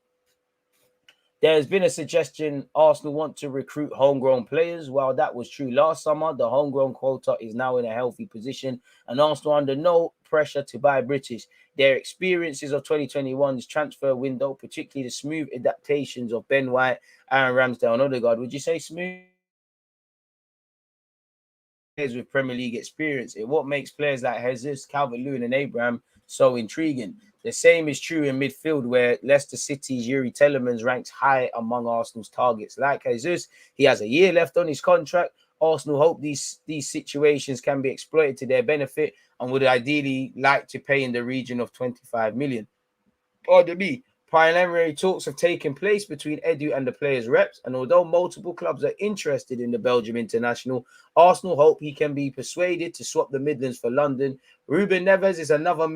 [SPEAKER 2] There's been a suggestion Arsenal want to recruit homegrown players. While that was true last summer, the homegrown quota is now in a healthy position, and Arsenal under no pressure to buy British. Their experiences of 2021's transfer window, particularly the smooth adaptations of Ben White, Aaron Ramsdale, and Odegaard. Would you say smooth? Players with Premier League experience, what makes players like Jesus, Calvert-Lewin, and Abraham so intriguing. The same is true in midfield, where Leicester City's Yuri Tielemans ranks high among Arsenal's targets. Like Jesus, he has a year left on his contract. Arsenal hope these situations can be exploited to their benefit and would ideally like to pay in the region of 25 million. Pardon me. Preliminary talks have taken place between Edu and the players' reps, and although multiple clubs are interested in the Belgium international, Arsenal hope he can be persuaded to swap the Midlands for London. Ruben Neves is another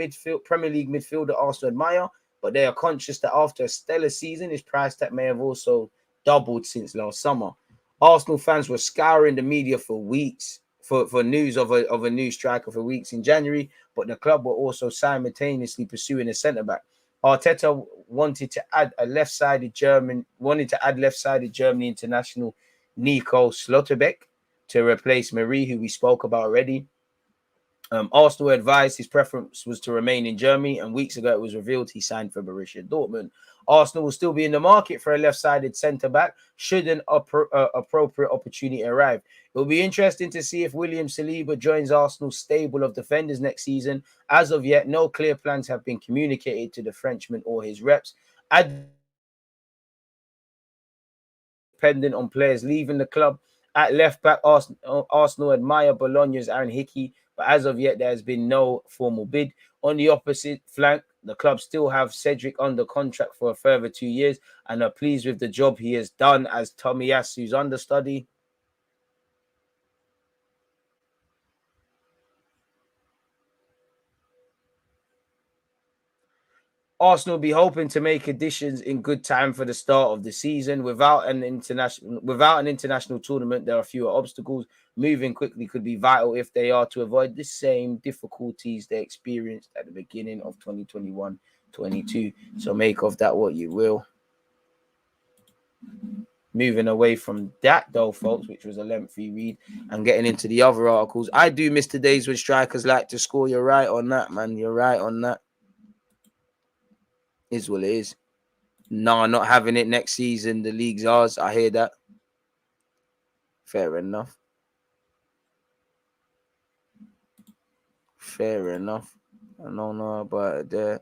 [SPEAKER 2] Premier League midfielder Arsenal admire, but they are conscious that after a stellar season, his price tag may have also doubled since last summer. Arsenal fans were scouring the media for weeks for news of a new striker for weeks in January, but the club were also simultaneously pursuing a centre-back. Arteta wanted to add left-sided German international Nico Schlotterbeck to replace Marie, who we spoke about already. Arsenal advised his preference was to remain in Germany, and weeks ago it was revealed he signed for Borussia Dortmund. Arsenal will still be in the market for a left-sided centre-back should an appropriate opportunity arrive. It will be interesting to see if William Saliba joins Arsenal's stable of defenders next season. As of yet, no clear plans have been communicated to the Frenchman or his reps. Dependent on players leaving the club. At left back, Arsenal admire Bologna's Aaron Hickey, but as of yet, there has been no formal bid. On the opposite flank, the club still have Cedric under contract for a further 2 years and are pleased with the job he has done as Tomiyasu's understudy. Arsenal will be hoping to make additions in good time for the start of the season. Without an international tournament, there are fewer obstacles. Moving quickly could be vital if they are to avoid the same difficulties they experienced at the beginning of 2021-22. So make of that what you will. Moving away from that, though, folks, which was a lengthy read, and getting into the other articles. I do miss the days when strikers like to score. You're right on that, man. You're right on that. Is what it is. No, not having it next season. The league's ours. I hear that. Fair enough. Fair enough. I don't know about that.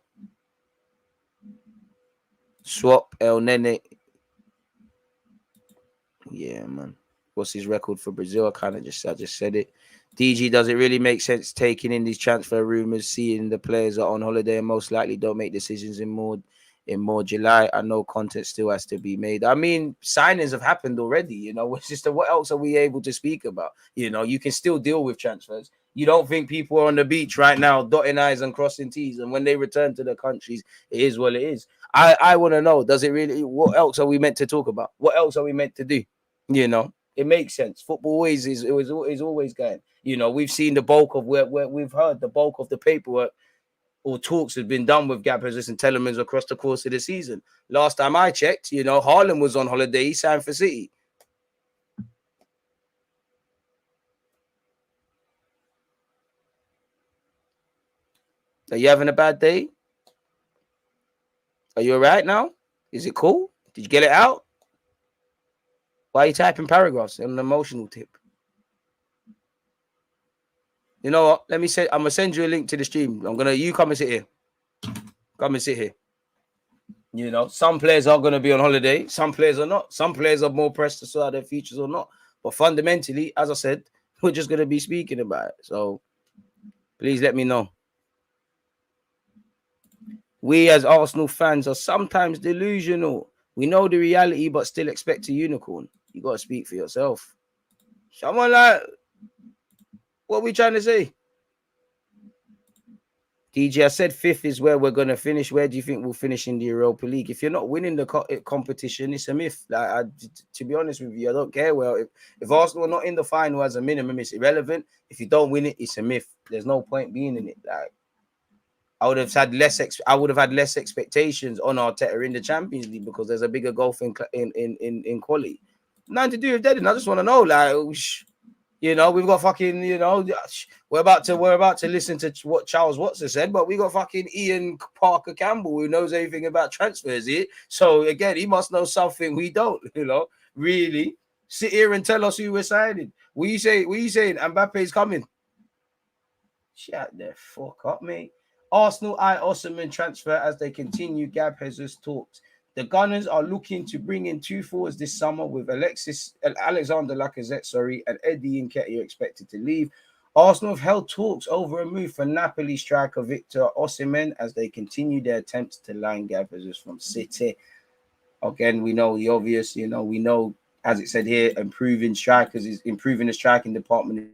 [SPEAKER 2] Swap El Nene. Yeah, man. What's his record for Brazil? I just said it. DG, does it really make sense taking in these transfer rumors, seeing the players are on holiday and most likely don't make decisions in more July? I know content still has to be made. I mean, signings have happened already, you know. It's just what else are we able to speak about? You know, you can still deal with transfers. You don't think people are on the beach right now dotting I's and crossing T's, and when they return to their countries, it is what it is. I want to know, does it really, what else are we meant to talk about? What else are we meant to do? You know, it makes sense. Football is always going. You know, we've seen the bulk of where we've heard the bulk of the paperwork or talks have been done with Gabriel Jesus and Tielemans across the course of the season. Last time I checked, you know, Haaland was on holiday. He signed for City. Are you having a bad day? Are you all right now? Is it cool? Did you get it out? Why are you typing paragraphs on an emotional tip? You know what? Let me say, I'm gonna send you a link to the stream. You come and sit here. Come and sit here. You know, some players are gonna be on holiday, some players are not. Some players are more pressed to sort out their futures or not. But fundamentally, as I said, we're just gonna be speaking about it. So please let me know. We as Arsenal fans are sometimes delusional. We know the reality, but still expect a unicorn. You gotta speak for yourself. Someone like, what are we trying to say? DG, I said 5th is where we're going to finish. Where do you think we'll finish in the Europa League? If you're not winning the competition, it's a myth. Like, to be honest with you, I don't care. Well, if Arsenal are not in the final as a minimum, it's irrelevant. If you don't win it, it's a myth. There's no point being in it. Like, I would have had less expectations on Arteta in the Champions League because there's a bigger gulf in quality. Nothing to do with that. I just want to know, like, you know, we've got fucking, you know, we're about to listen to what Charles Watson said, but we got fucking Ian Parker Campbell who knows everything about transfers here. So again, he must know something we don't, you know, really. Sit here and tell us who we're signing. What you saying? Mbappe's coming. Shut the fuck up, mate. Arsenal eye Osimhen transfer as they continue Gab Jesus talks. The Gunners are looking to bring in 2 forwards this summer with Alexander Lacazette, and Eddie Nketiah expected to leave. Arsenal have held talks over a move for Napoli striker Victor Osimhen as they continue their attempts to line Gab Jesus from City. Again, we know the obvious, you know, we know, as it said here, improving the striking department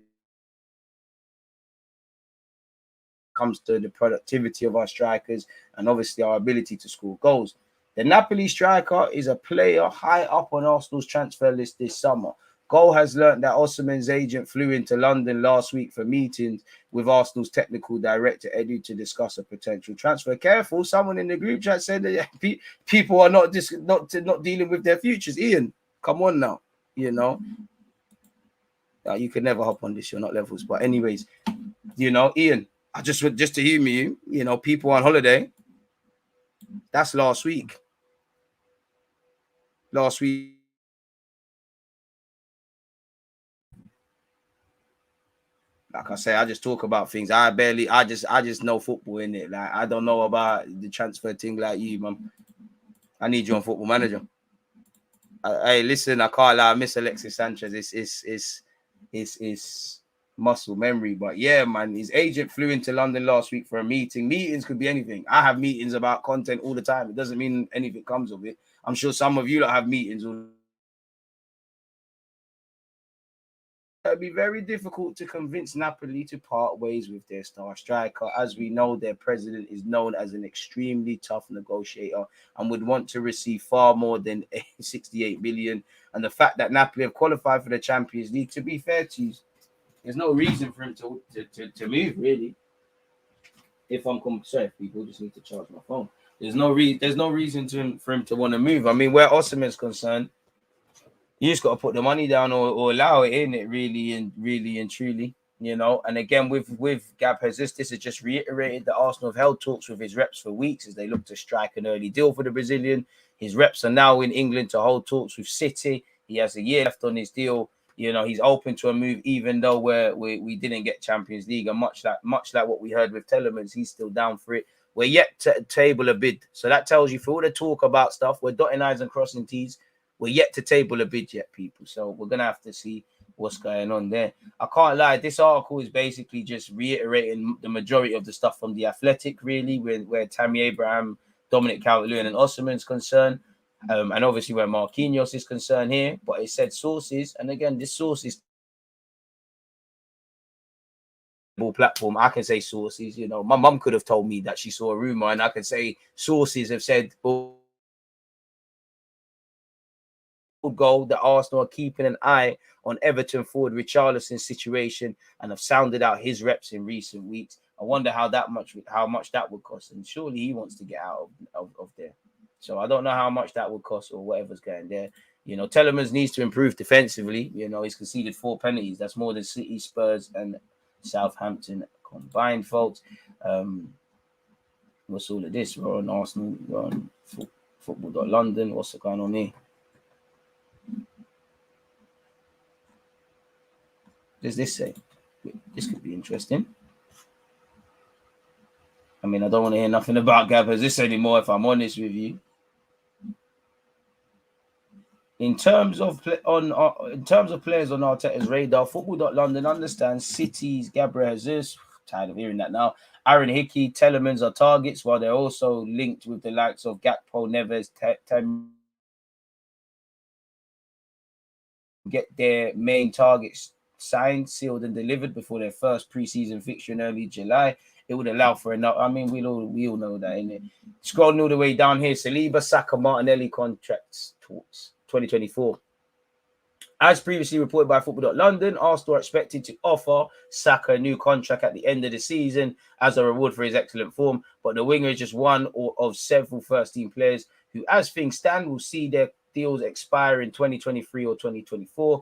[SPEAKER 2] comes to the productivity of our strikers and obviously our ability to score goals. The Napoli striker is a player high up on Arsenal's transfer list this summer. Goal has learned that Osimhen's agent flew into London last week for meetings with Arsenal's technical director Edu to discuss a potential transfer. Careful, someone in the group chat said that people are not dealing with their futures. Ian, come on now, you know. You could never hop on this. You're not levels, but anyways, you know, Ian. I just to humor you, you know, people on holiday. That's last week. Like I say, I just talk about things. I just know football in it. Like I don't know about the transfer thing like you, man. I need you on Football Manager. Hey, listen, I can't lie. I miss Alexis Sanchez. It's muscle memory, but yeah, man. His agent flew into London last week for a meeting. Meetings could be anything. I have meetings about content all the time. It doesn't mean anything comes of it. I'm sure some of you that have meetings will. It'd be very difficult to convince Napoli to part ways with their star striker. As we know, their president is known as an extremely tough negotiator and would want to receive far more than 68 million. And the fact that Napoli have qualified for the Champions League, to be fair to you, there's no reason for him to move, really. If I'm sorry, people just need to charge my phone. There's no reason for him to want to move. I mean, where Osimhen's concerned, you just got to put the money down or allow it in it, really and truly, you know. And again, with Gab Jesus, this has just reiterated that Arsenal have held talks with his reps for weeks as they look to strike an early deal for the Brazilian. His reps are now in England to hold talks with City. He has a year left on his deal. You know, he's open to a move, even though we didn't get Champions League, and much like what we heard with Tielemans, he's still down for it. We're yet to table a bid, so that tells you, for all the talk about stuff, we're dotting I's and crossing T's. We're yet to table a bid yet, people. So we're going to have to see what's going on there. I can't lie. This article is basically just reiterating the majority of the stuff from The Athletic, really, where Tammy Abraham, Dominic Calvert-Lewin and Osimhen's concerned. And obviously where Marquinhos is concerned here. But it said sources. And again, this source is platform. I can say sources. You know, my mum could have told me that she saw a rumor, and I could say sources have said goal that Arsenal are keeping an eye on Everton forward Richarlison's situation and have sounded out his reps in recent weeks. I wonder how much that would cost, and surely he wants to get out of there. So I don't know how much that would cost or whatever's going there. You know, Tielemans needs to improve defensively. You know, he's conceded 4 penalties. That's more than City, Spurs, and Southampton combined, folks. What's all of this? We're on Arsenal. We're on football.london. What's going on here? Does this say? This could be interesting. I mean, I don't want to hear nothing about Gab Jesus anymore, if I'm honest with you. In terms of players on Arteta's radar, football.london understands City's Gabriel Jesus, tired of hearing that now, Aaron Hickey, Tielemans are targets, while they're also linked with the likes of Gakpo, Neves, get their main targets signed, sealed and delivered before their first pre-season fixture in early July. it would allow for enough. I mean, we all know that, innit? Scrolling all the way down here, Saliba, Saka, Martinelli contracts talks 2024. As previously reported by Football.London, Arsenal are expected to offer Saka a new contract at the end of the season as a reward for his excellent form. But the winger is just one of several first-team players who, as things stand, will see their deals expire in 2023 or 2024.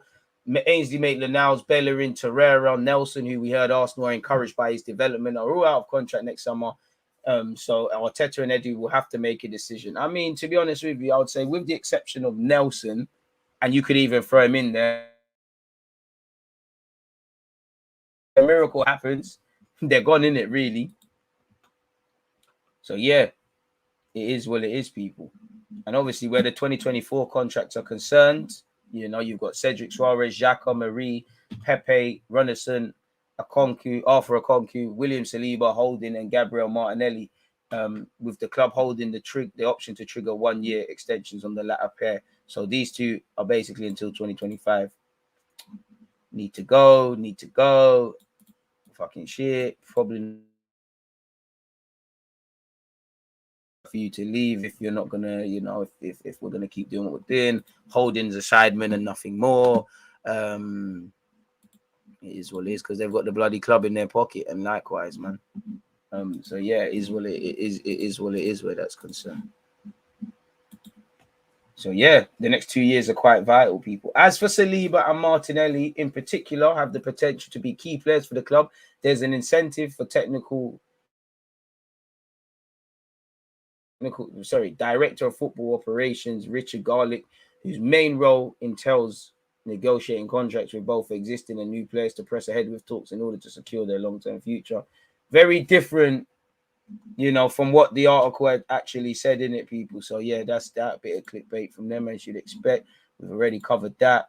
[SPEAKER 2] Ainsley Maitland-Niles, Bellerin, Torreira, Nelson, who we heard Arsenal are encouraged by his development, are all out of contract next summer. So Arteta and Eddie will have to make a decision. I mean, to be honest with you, I would say with the exception of Nelson, and you could even throw him in there, a miracle happens, they're gone in it, really. So, yeah, it is what it is, people. And obviously, where the 2024 contracts are concerned, you know, you've got Cedric Suarez, Xhaka, Marie, Pepe, Runnison, Arthur Akonku, William Saliba, Holding, and Gabriel Martinelli, with the club holding the option to trigger 1-year extensions on the latter pair. So these two are basically until 2025. Need to go. Fucking shit. Probably for you to leave if you're not gonna, you know, if we're gonna keep doing what we're doing. Holding's a sideman and nothing more. It is what it is because they've got the bloody club in their pocket, and likewise, man. So yeah, it is what it is. It is what it is where that's concerned. So yeah, the next 2 years are quite vital, people. As for Saliba and Martinelli in particular, have the potential to be key players for the club. There's an incentive for Director of Football Operations, Richard Garlick, whose main role entails negotiating contracts with both existing and new players to press ahead with talks in order to secure their long-term future. Very different, you know, from what the article had actually said in it, people. So yeah, that's that bit of clickbait from them, as you'd expect. We've already covered that.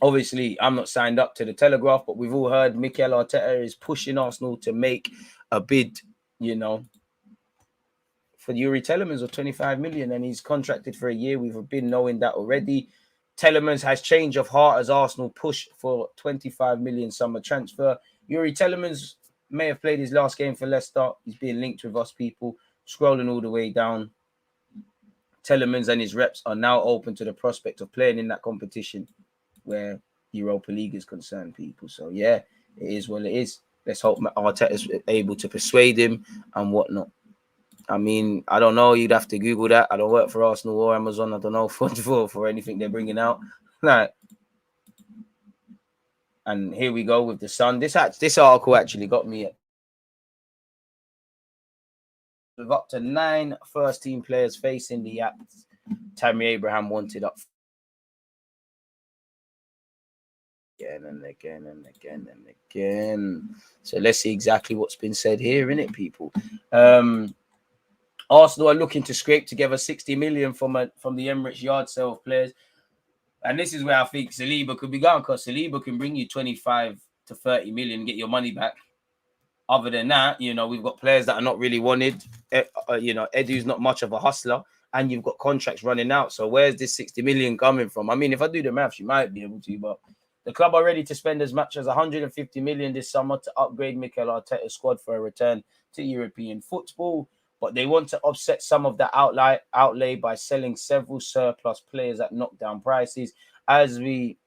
[SPEAKER 2] Obviously, I'm not signed up to the Telegraph, but we've all heard Mikel Arteta is pushing Arsenal to make a bid, you know, for Yuri Tielemans of 25 million, and he's contracted for a year. We've been knowing that already. Tielemans has change of heart as Arsenal push for 25 million summer transfer. Yuri Tielemans may have played his last game for Leicester. He's being linked with us, people. Scrolling all the way down. Tielemans and his reps are now open to the prospect of playing in that competition where Europa League is concerned, people. So yeah, it is what it is. Let's hope Arteta is able to persuade him and whatnot. I mean, I don't know. You'd have to Google that. I don't work for Arsenal or Amazon. I don't know for anything they're bringing out. Like, and here we go with the Sun. This article actually got me with up to 9 first-team players facing the Aps. Tammy Abraham wanted up again and again and again and again. So let's see exactly what's been said here, innit, people? Arsenal are looking to scrape together 60 million from the Emirates yard sale of players. And this is where I think Saliba could be gone, because Saliba can bring you 25 to 30 million and get your money back. Other than that, you know, we've got players that are not really wanted. You know, Edu's not much of a hustler, and you've got contracts running out. So where's this 60 million coming from? I mean, if I do the maths, you might be able to, but the club are ready to spend as much as 150 million this summer to upgrade Mikel Arteta's squad for a return to European football. But they want to offset some of that outlay by selling several surplus players at knockdown prices. As we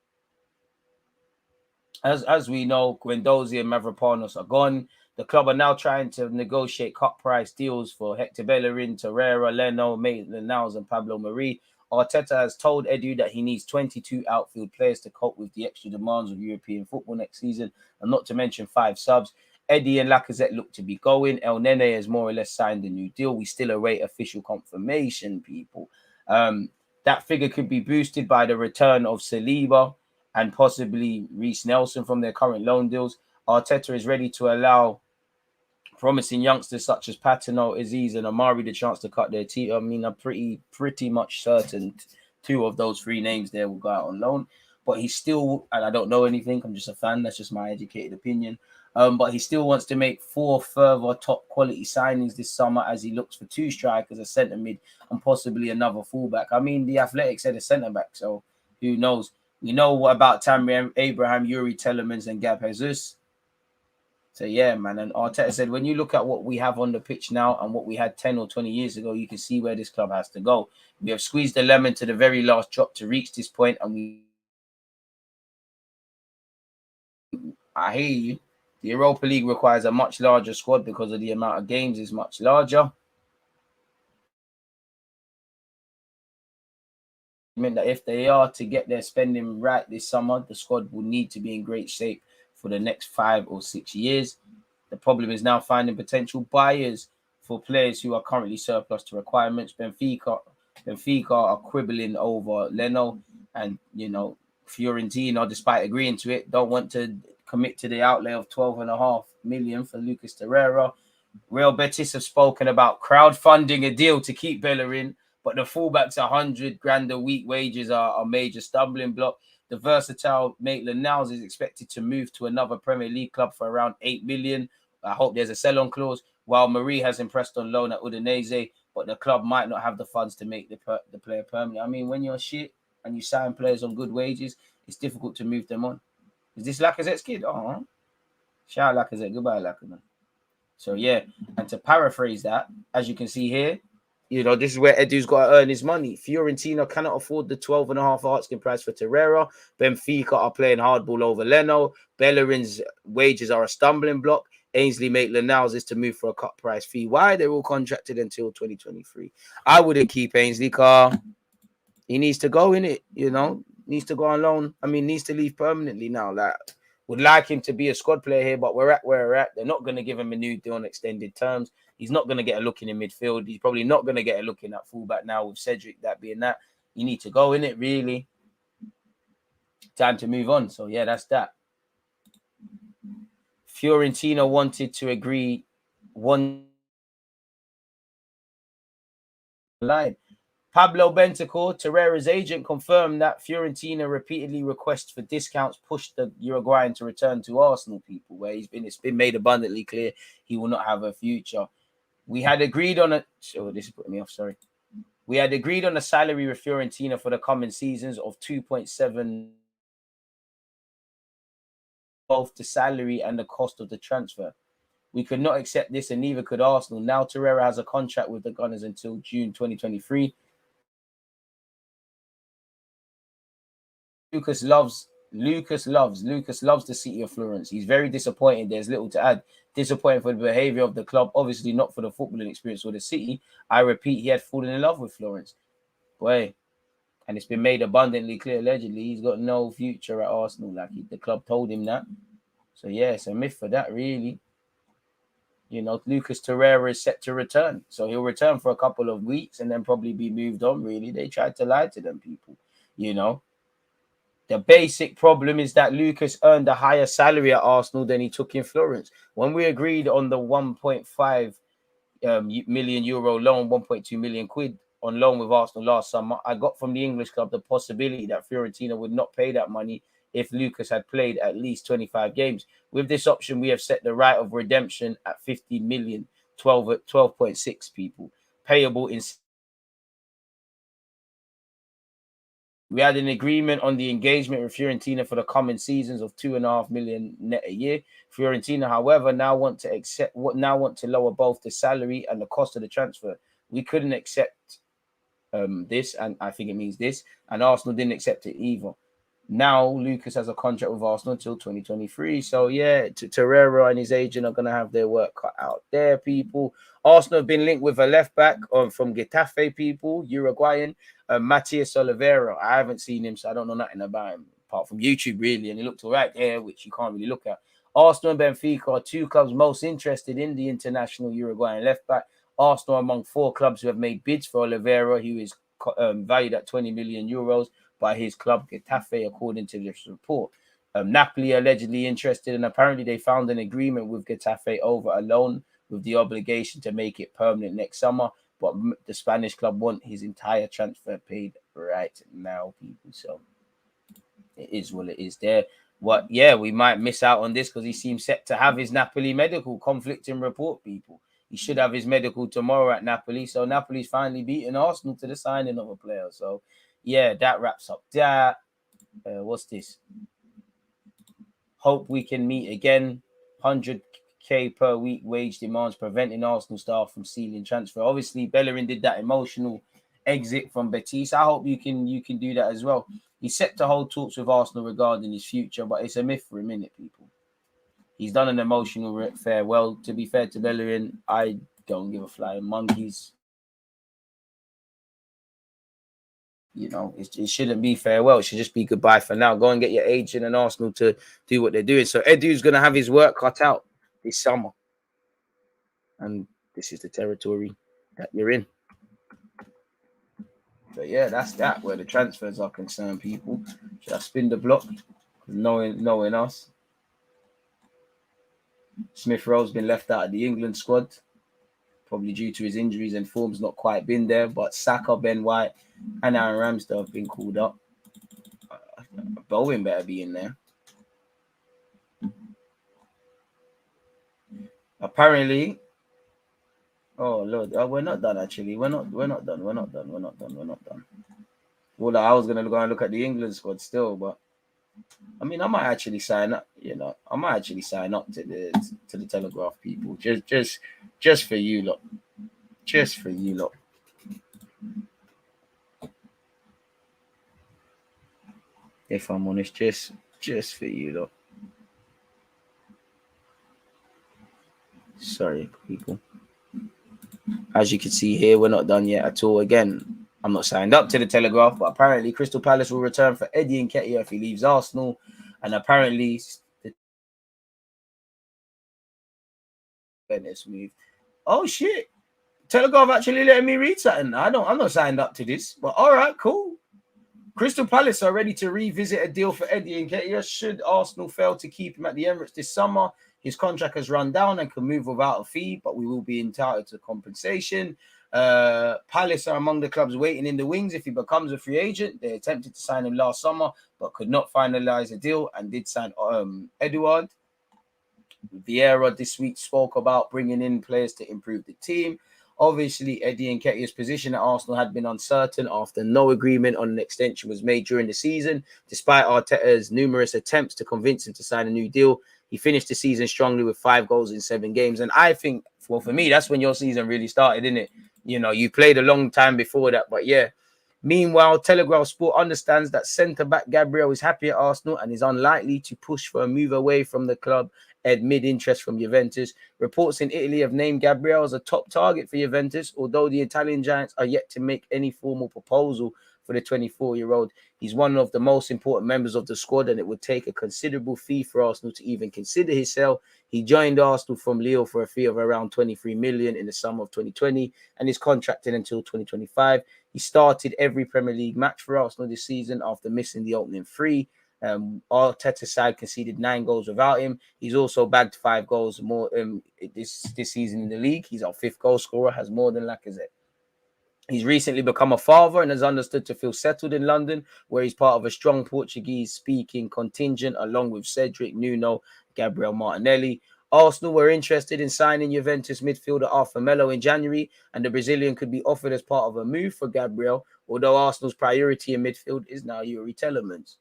[SPEAKER 2] know, Guendouzi and Mavropanos are gone. The club are now trying to negotiate cut price deals for Hector Bellerin, Torreira, Leno, Maitland-Niles, and Pablo Mari. Arteta has told Edu that he needs 22 outfield players to cope with the extra demands of European football next season, and not to mention 5 subs. Eddie and Lacazette look to be going. El Nene has more or less signed a new deal. We still await official confirmation, people. That figure could be boosted by the return of Saliba and possibly Reece Nelson from their current loan deals. Arteta is ready to allow promising youngsters such as Patino, Aziz, and Amari the chance to cut their teeth. I mean, I'm pretty much certain 2 of those 3 names there will go out on loan. But he still, and I don't know anything, I'm just a fan, that's just my educated opinion. But he still wants to make 4 further top quality signings this summer as he looks for 2 strikers, a centre mid, and possibly another fullback. I mean, the Athletic said a centre back, so who knows? We know what about Tammy Abraham, Yuri Tielemans, and Gabriel Jesus. So yeah, man. And Arteta said, when you look at what we have on the pitch now and what we had 10 or 20 years ago, you can see where this club has to go. We have squeezed the lemon to the very last drop to reach this point, and I hear you. The Europa League requires a much larger squad because of the amount of games is much larger. I mean that if they are to get their spending right this summer, the squad will need to be in great shape for the next 5 or 6 years. The problem is now finding potential buyers for players who are currently surplus to requirements. Benfica are quibbling over Leno, and Fiorentina, despite agreeing to it, don't want to commit to the outlay of 12.5 million for Lucas Torreira. Real Betis have spoken about crowdfunding a deal to keep Bellerin, but the fullback's 100 grand a week wages are a major stumbling block. The versatile Maitland-Niles is expected to move to another Premier League club for around 8 million. I hope there's a sell-on clause. While Marie has impressed on loan at Udinese, but the club might not have the funds to make the player permanent. I mean, when you're shit and you sign players on good wages, it's difficult to move them on. Is this Lacazette's kid? Oh, shout out Lacazette. Goodbye, Lacazette. So yeah, and to paraphrase that, as you can see here, this is where Edu's got to earn his money. Fiorentina cannot afford the 12.5 asking price for Torreira. Benfica are playing hardball over Leno. Bellerin's wages are a stumbling block. Ainsley Maitland-Niles is to move for a cut price fee. Why? They're all contracted until 2023. I wouldn't keep Ainsley, car. He needs to go in it, needs to go on loan. I mean, needs to leave permanently now. Would like him to be a squad player here, but we're at where we're at. They're not going to give him a new deal on extended terms. He's not going to get a look in the midfield. He's probably not going to get a look in that fullback now with Cedric, that being that. You need to go in it, really. Time to move on. So, yeah, that's that. Fiorentina wanted to agree one line. Pablo Bentancur, Torreira's agent, confirmed that Fiorentina repeatedly requests for discounts pushed the Uruguayan to return to Arsenal, people, where it's been made abundantly clear he will not have a future. We had agreed on this is putting me off, sorry. We had agreed on a salary with Fiorentina for the coming seasons of 2.7, both the salary and the cost of the transfer. We could not accept this, and neither could Arsenal. Now Torreira has a contract with the Gunners until June 2023. Lucas loves the city of Florence. He's very disappointed. There's little to add. Disappointed for the behavior of the club, obviously not for the footballing experience or the city. I repeat, he had fallen in love with Florence. Boy, and it's been made abundantly clear, allegedly, he's got no future at Arsenal. The club told him that. So yeah, it's a myth for that, really. Lucas Torreira is set to return. So he'll return for a couple of weeks and then probably be moved on, really. They tried to lie to them people, The basic problem is that Lucas earned a higher salary at Arsenal than he took in Florence. When we agreed on the 1.5 million euro loan, 1.2 million quid on loan with Arsenal last summer, I got from the English club the possibility that Fiorentina would not pay that money if Lucas had played at least 25 games. With this option, we have set the right of redemption at 50 million, 12.6 people, payable in. We had an agreement on the engagement with Fiorentina for the coming seasons of 2.5 million net a year. Fiorentina, however, now want to lower both the salary and the cost of the transfer. We couldn't accept this, and I think it means this, and Arsenal didn't accept it either. Now Lucas has a contract with Arsenal until 2023. So yeah, Torreira and his agent are going to have their work cut out there, people. Arsenal have been linked with a left back from Getafe, people, Uruguayan, Matias Oliveira. I haven't seen him, so I don't know nothing about him apart from YouTube, really, and he looked all right there, which you can't really look at. Arsenal and Benfica are two clubs most interested in the international Uruguayan left back. Arsenal among 4 clubs who have made bids for Oliveira, who is valued at 20 million euros by his club Getafe, according to this report. Napoli allegedly interested, and apparently they found an agreement with Getafe over a loan with the obligation to make it permanent next summer. But the Spanish club want his entire transfer paid right now, people. So it is what it is there. We might miss out on this because he seems set to have his Napoli medical. Conflicting report, people. He should have his medical tomorrow at Napoli. So Napoli's finally beaten Arsenal to the signing of a player. So yeah, that wraps up that. What's this? Hope we can meet again. 100 K per week wage demands preventing Arsenal staff from sealing transfer. Obviously, Bellerin did that emotional exit from Betis. I hope you can do that as well. He's set to hold talks with Arsenal regarding his future, but it's a myth for a minute, people. He's done an emotional farewell. To be fair to Bellerin, I don't give a flying monkeys. You know, it shouldn't be farewell. It should just be goodbye for now. Go and get your agent and Arsenal to do what they're doing. So Edu's going to have his work cut out this summer. And this is the territory that you're in. But yeah, that's that where the transfers are concerned, people. Should I spin the block? Knowing us. Smith Rowe's been left out of the England squad, probably due to his injuries and form's not quite been there. But Saka, Ben White, and Aaron Ramsdale have been called up. Bowen better be in there. Apparently, oh Lord, we're not done actually. We're not done. Well, I was gonna go and look at the England squad still, but I mean, I might actually sign up. You know, I might actually sign up to the Telegraph, people. Just for you lot. Just for you lot. If I'm honest, just for you lot. Sorry, people. As you can see here, we're not done yet at all. Again, I'm not signed up to the Telegraph, but apparently Crystal Palace will return for Eddie Nketiah if he leaves Arsenal. And apparently this move. Oh shit. Telegraph actually letting me read something. I'm not signed up to this, but all right, cool. Crystal Palace are ready to revisit a deal for Eddie Nketiah should Arsenal fail to keep him at the Emirates this summer. His contract has run down and can move without a fee, but we will be entitled to compensation. Palace are among the clubs waiting in the wings if he becomes a free agent. They attempted to sign him last summer, but could not finalize a deal and did sign Eduard. Vieira this week spoke about bringing in players to improve the team. Obviously, Eddie Nketiah's position at Arsenal had been uncertain after no agreement on an extension was made during the season. Despite Arteta's numerous attempts to convince him to sign a new deal, he finished the season strongly with 5 goals in 7 games. And I think, well, for me, that's when your season really started, isn't it? You know, you played a long time before that, but yeah. Meanwhile, Telegraph Sport understands that centre-back Gabriel is happy at Arsenal and is unlikely to push for a move away from the club amid interest from Juventus. Reports in Italy have named Gabriel as a top target for Juventus, although the Italian giants are yet to make any formal proposal for the 24-year-old. He's one of the most important members of the squad, and it would take a considerable fee for Arsenal to even consider his sale. He joined Arsenal from Lille for a fee of around 23 million in the summer of 2020 and is contracted until 2025. He started every Premier League match for Arsenal this season after missing the opening 3. Arteta's side conceded 9 goals without him. He's also bagged 5 goals more this season in the league. He's our 5th goal scorer, has more than Lacazette. He's recently become a father and has understood to feel settled in London, where he's part of a strong Portuguese-speaking contingent, along with Cedric, Nuno, Gabriel Martinelli. Arsenal were interested in signing Juventus midfielder Arthur Melo in January, and the Brazilian could be offered as part of a move for Gabriel, although Arsenal's priority in midfield is now Yuri Tielemans.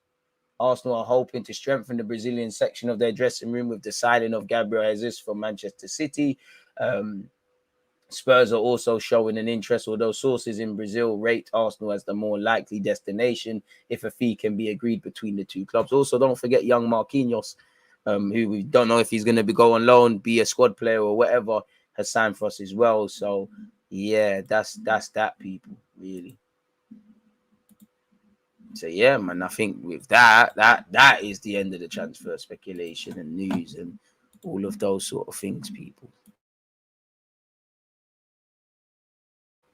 [SPEAKER 2] Arsenal are hoping to strengthen the Brazilian section of their dressing room with the signing of Gabriel Jesus from Manchester City. Spurs are also showing an interest, although sources in Brazil rate Arsenal as the more likely destination if a fee can be agreed between the two clubs. Also, don't forget young Marquinhos, who we don't know if he's going to go on loan, be a squad player or whatever, has signed for us as well. So, yeah, that's that, people, really. So, yeah, man, I think with that is the end of the transfer speculation and news and all of those sort of things, people.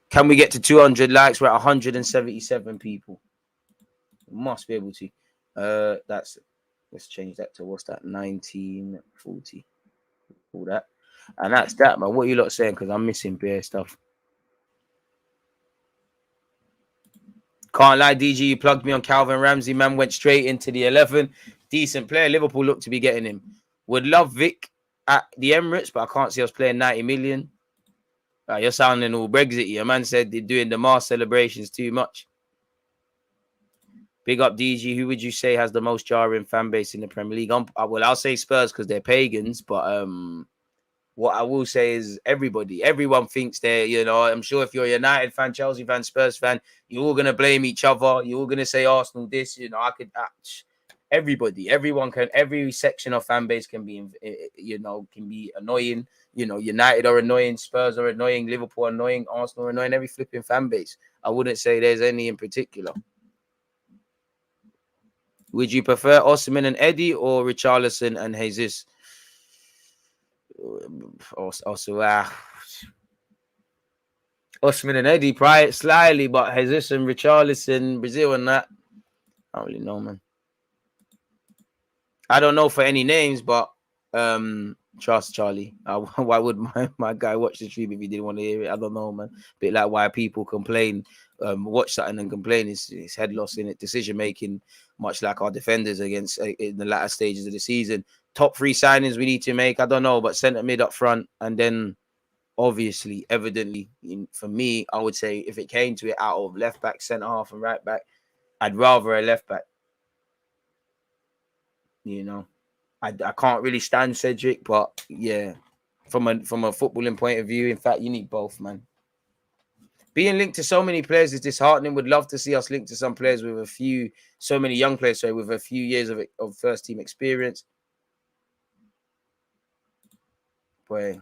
[SPEAKER 2] Can we get to 200 likes? We're at 177 people. We must be able to. Let's change that to what's that? 1940. All that. And that's that, man. What are you lot saying? Because I'm missing bare stuff. Can't lie, DG, you plugged me on Calvin Ramsey. Man went straight into the 11. Decent player. Liverpool look to be getting him. Would love Vic at the Emirates, but I can't see us playing 90 million. You're sounding all Brexit. Your man said they're doing the Mars celebrations too much. Big up DG. Who would you say has the most jarring fan base in the Premier League? Well, I'll say Spurs because they're pagans, but What I will say is everyone thinks they're, I'm sure if you're a United fan, Chelsea fan, Spurs fan, you're all going to blame each other. You're all going to say Arsenal this, every section of fan base can be, can be annoying. United are annoying, Spurs are annoying, Liverpool are annoying, Arsenal are annoying, every flipping fan base. I wouldn't say there's any in particular. Would you prefer Osimhen and Eddie or Richarlison and Jesus? Also, Osimhen and Eddie, probably slightly, but Jesus and Richarlison, Brazil and that, I don't really know, man. I don't know for any names, but trust Charlie. Why would my guy watch the stream if he didn't want to hear it? I don't know, man. Bit like why people complain, watch something and complain is head loss in it, decision making, much like our defenders against in the latter stages of the season. Top 3 signings we need to make, I don't know, but centre mid up front, and then obviously, evidently, for me, I would say if it came to it out of left back, centre half, and right back, I'd rather a left back. I can't really stand Cedric, but yeah, from a footballing point of view, in fact, you need both, man. Being linked to so many players is disheartening. Would love to see us linked to some players with so many young players, with a few years of first team experience. Boy,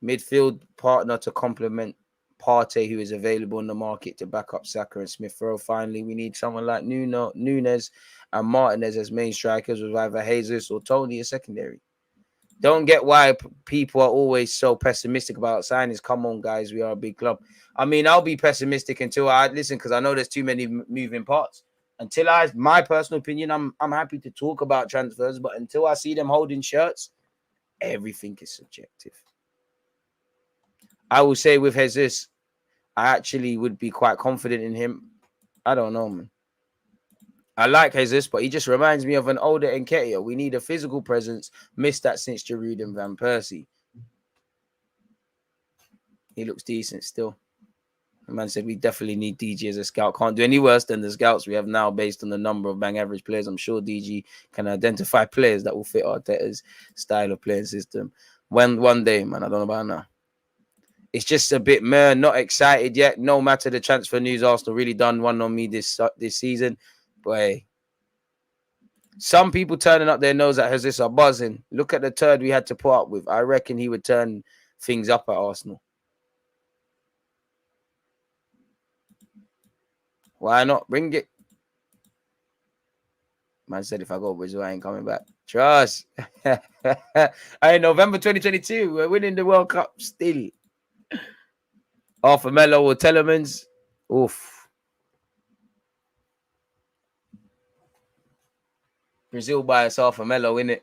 [SPEAKER 2] midfield partner to complement Partey, who is available in the market to back up Saka and Smith Rowe. Finally, we need someone like Nunes and Martinez as main strikers, with either Jesus or Tony as secondary. Don't get why people are always so pessimistic about signings. Come on, guys, we are a big club. I mean, I'll be pessimistic until I listen, because I know there's too many moving parts. My personal opinion, I'm happy to talk about transfers, but until I see them holding shirts, everything is subjective. I will say with Jesus, I actually would be quite confident in him. I don't know, man. I like Jesus, but he just reminds me of an older Nketiah. We need a physical presence. Missed that since Giroud and Van Persie. He looks decent still. The man said we definitely need DG as a scout. Can't do any worse than the scouts we have now based on the number of bang average players. I'm sure DG can identify players that will fit Arteta's style of playing system. One day, man, I don't know about now. It's just a bit not excited yet. No matter the transfer news, Arsenal really done one on me this season. But hey, some people turning up their nose at Jesus are buzzing. Look at the turd we had to put up with. I reckon he would turn things up at Arsenal. Why not? Bring it. Man said if I go Brazil, I ain't coming back. Trust. Hey, November 2022, we're winning the World Cup still. Arthur Melo or Tielemans. Oof. Brazil bias Arthur Melo, innit?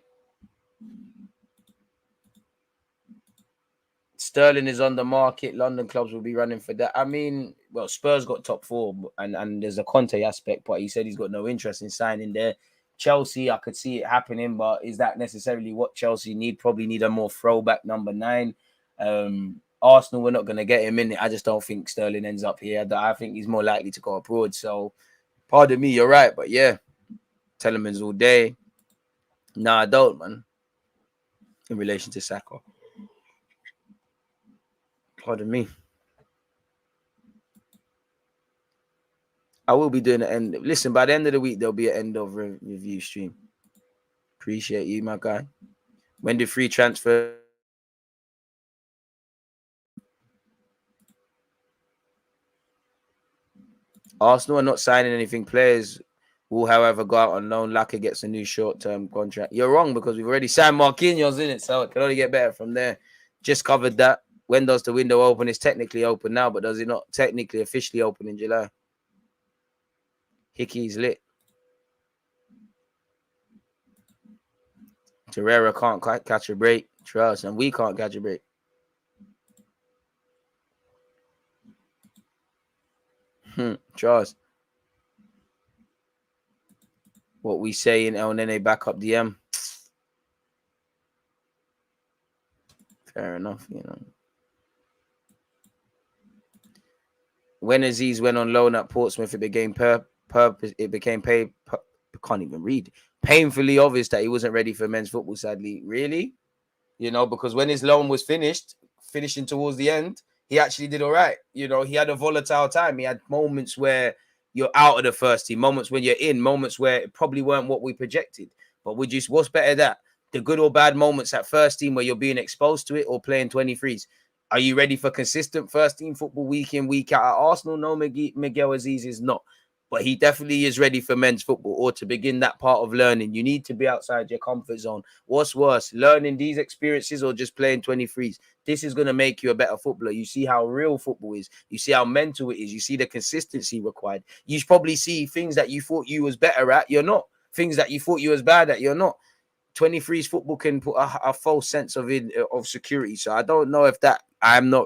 [SPEAKER 2] Sterling is on the market. London clubs will be running for that. I mean, well, Spurs got top 4, and there's a Conte aspect, but he said he's got no interest in signing there. Chelsea, I could see it happening, but is that necessarily what Chelsea need? Probably need a more throwback number 9. Arsenal, we're not going to get him in it. I just don't think Sterling ends up here. I think he's more likely to go abroad. So, pardon me, you're right. But yeah, Tielemans all day. No, I don't, man. In relation to Saka. Pardon me. I will be doing an end. Listen, by the end of the week, there'll be an end of review stream. Appreciate you, my guy. When do free transfer? Arsenal are not signing anything. Players will, however, go out on loan. Laka gets a new short-term contract. You're wrong, because we've already signed Marquinhos in it, so it can only get better from there. Just covered that. When does the window open? It's technically open now, but does it not technically officially open in July? Hickey's lit. Torreira can't catch a break. Trust, and we can't catch a break. Trust. What we say in El Nene backup DM. Fair enough, you know. When Aziz went on loan at Portsmouth, it became painfully obvious that he wasn't ready for men's football, sadly. Really? you know, because when his loan was finishing towards the end, he actually did all right. You know, he had a volatile time. He had moments where you're out of the first team, moments when you're in, moments where it probably weren't what we projected. But what's better that? The good or bad moments at first team where you're being exposed to it or playing 23s. Are you ready for consistent first team football week in, week out at Arsenal? No, Miguel Aziz is not. But he definitely is ready for men's football or to begin that part of learning. You need to be outside your comfort zone. What's worse, learning these experiences or just playing 23s? This is going to make you a better footballer. You see how real football is. You see how mental it is. You see the consistency required. You probably see things that you thought you was better at, you're not. Things that you thought you was bad at, you're not. 23s football can put a false sense of security. So I don't know if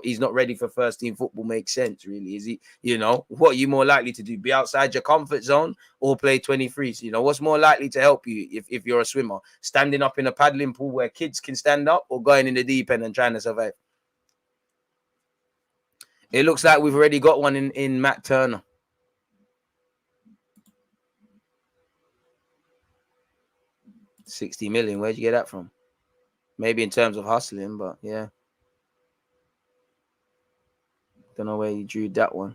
[SPEAKER 2] he's not ready for first team football makes sense, really. Is he, you know, what are you more likely to do? Be outside your comfort zone or play 23s? You know, what's more likely to help you if you're a swimmer? Standing up in a paddling pool where kids can stand up or going in the deep end and trying to survive? It looks like we've already got one in Matt Turner. 60 million. Where'd you get that from? Maybe in terms of hustling, but yeah. Don't know where you drew that one.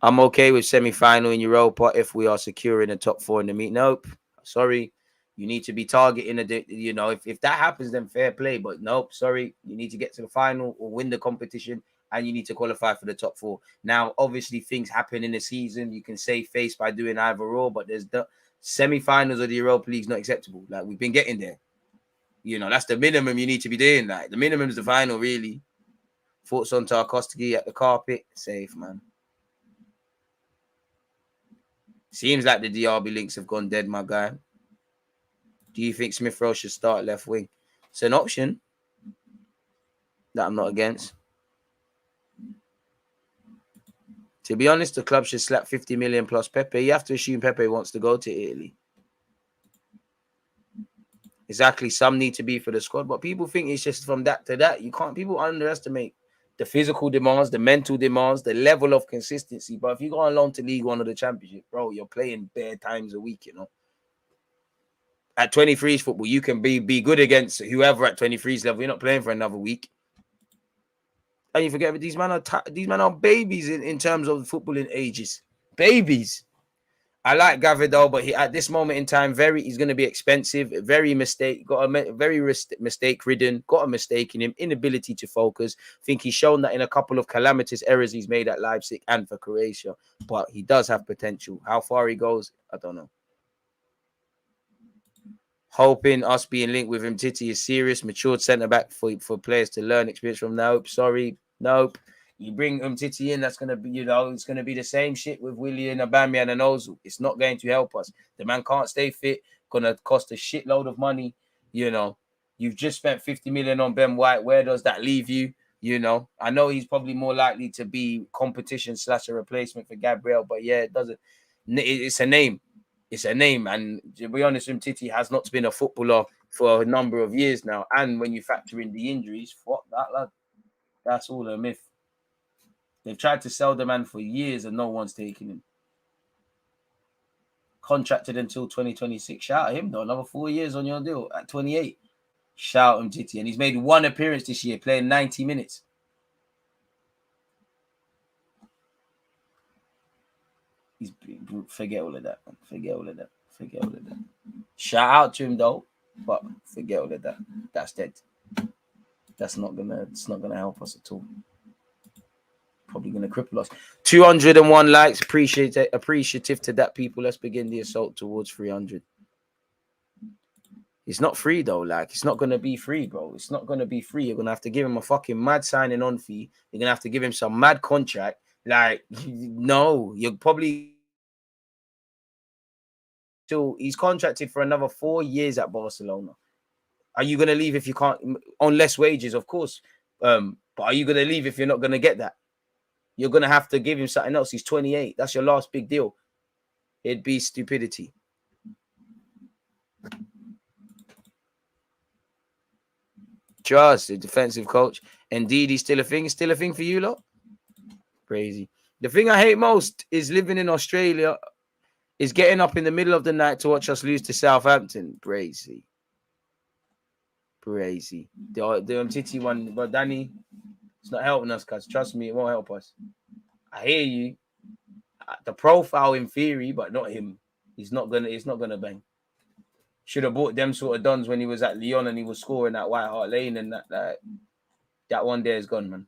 [SPEAKER 2] I'm okay with semi-final in Europa if we are securing the top 4 in the meet. Nope. Sorry. You need to be targeting you know, if that happens, then fair play. But nope, sorry. You need to get to the final or win the competition, and you need to qualify for the top 4. Now, obviously, things happen in the season. You can save face by doing either or, but there's the semi-finals of the Europa League is not acceptable. Like, we've been getting there. You know, that's the minimum you need to be doing. Like, the minimum is the final, really. Thoughts on Tarkowski at the carpet? Safe, man. Seems like the DRB links have gone dead, my guy. Do you think Smith Rowe should start left wing? It's an option that I'm not against. To be honest, the club should slap 50 million plus Pepe. You have to assume Pepe wants to go to Italy. Exactly. Some need to be for the squad, but people think it's just from that to that. You can't. People underestimate the physical demands, the mental demands, the level of consistency. But if you go on loan to League One or the Championship, bro, you're playing bare times a week, you know. At 23s football, you can be good against whoever at 23s level. You're not playing for another week. And you forget that these men are babies in terms of footballing ages. Babies. I like Gavidal, but at this moment in time, he's going to be expensive. Very mistake ridden. Got a mistake in him. Inability to focus. I think he's shown that in a couple of calamitous errors he's made at Leipzig and for Croatia. But he does have potential. How far he goes, I don't know. Hoping us being linked with him, Titi is serious. Matured centre back for players to learn experience from. Nope. Sorry. Nope. You bring Titi in, that's going to be, you know, it's going to be the same shit with Willian, Aubameyang and Ozil. It's not going to help us. The man can't stay fit. Going to cost a shitload of money. You know, you've just spent 50 million on Ben White. Where does that leave you? You know, I know he's probably more likely to be competition / a replacement for Gabriel, but yeah, it doesn't. It's a name. It's a name. And to be honest, Titi has not been a footballer for a number of years now. And when you factor in the injuries, fuck that, lad. That's all a myth. They've tried to sell the man for years and no one's taking him. Contracted until 2026. Shout at him, though. Another 4 years on your deal at 28. Shout him, Titi. And he's made one appearance this year, playing 90 minutes. Forget all of that, man. Forget all of that. Shout out to him, though. But forget all of that. That's dead. It's not gonna help us at all. Probably going to cripple us. 201 likes. Appreciative to that, people. Let's begin the assault towards 300. It's not free, though. Like, it's not going to be free, bro. It's not going to be free. You're going to have to give him a fucking mad signing on fee. You're going to have to give him some mad contract. Like, no, you're probably... So he's contracted for another 4 years at Barcelona. Are you going to leave if you can't... On less wages, of course. But are you going to leave if you're not going to get that? You're going to have to give him something else. He's 28. That's your last big deal. It'd be stupidity. Just a defensive coach. Indeed, he's still a thing. It's still a thing for you lot. Crazy. The thing I hate most is living in Australia, is getting up in the middle of the night to watch us lose to Southampton. Crazy. Crazy. The Titi one, but Danny, it's not helping us, cuz trust me, it won't help us. I hear you. The profile in theory, but not him. It's not gonna bang. Should have bought them sort of dons when he was at Lyon and he was scoring at White Hart Lane, and that one there is gone, man.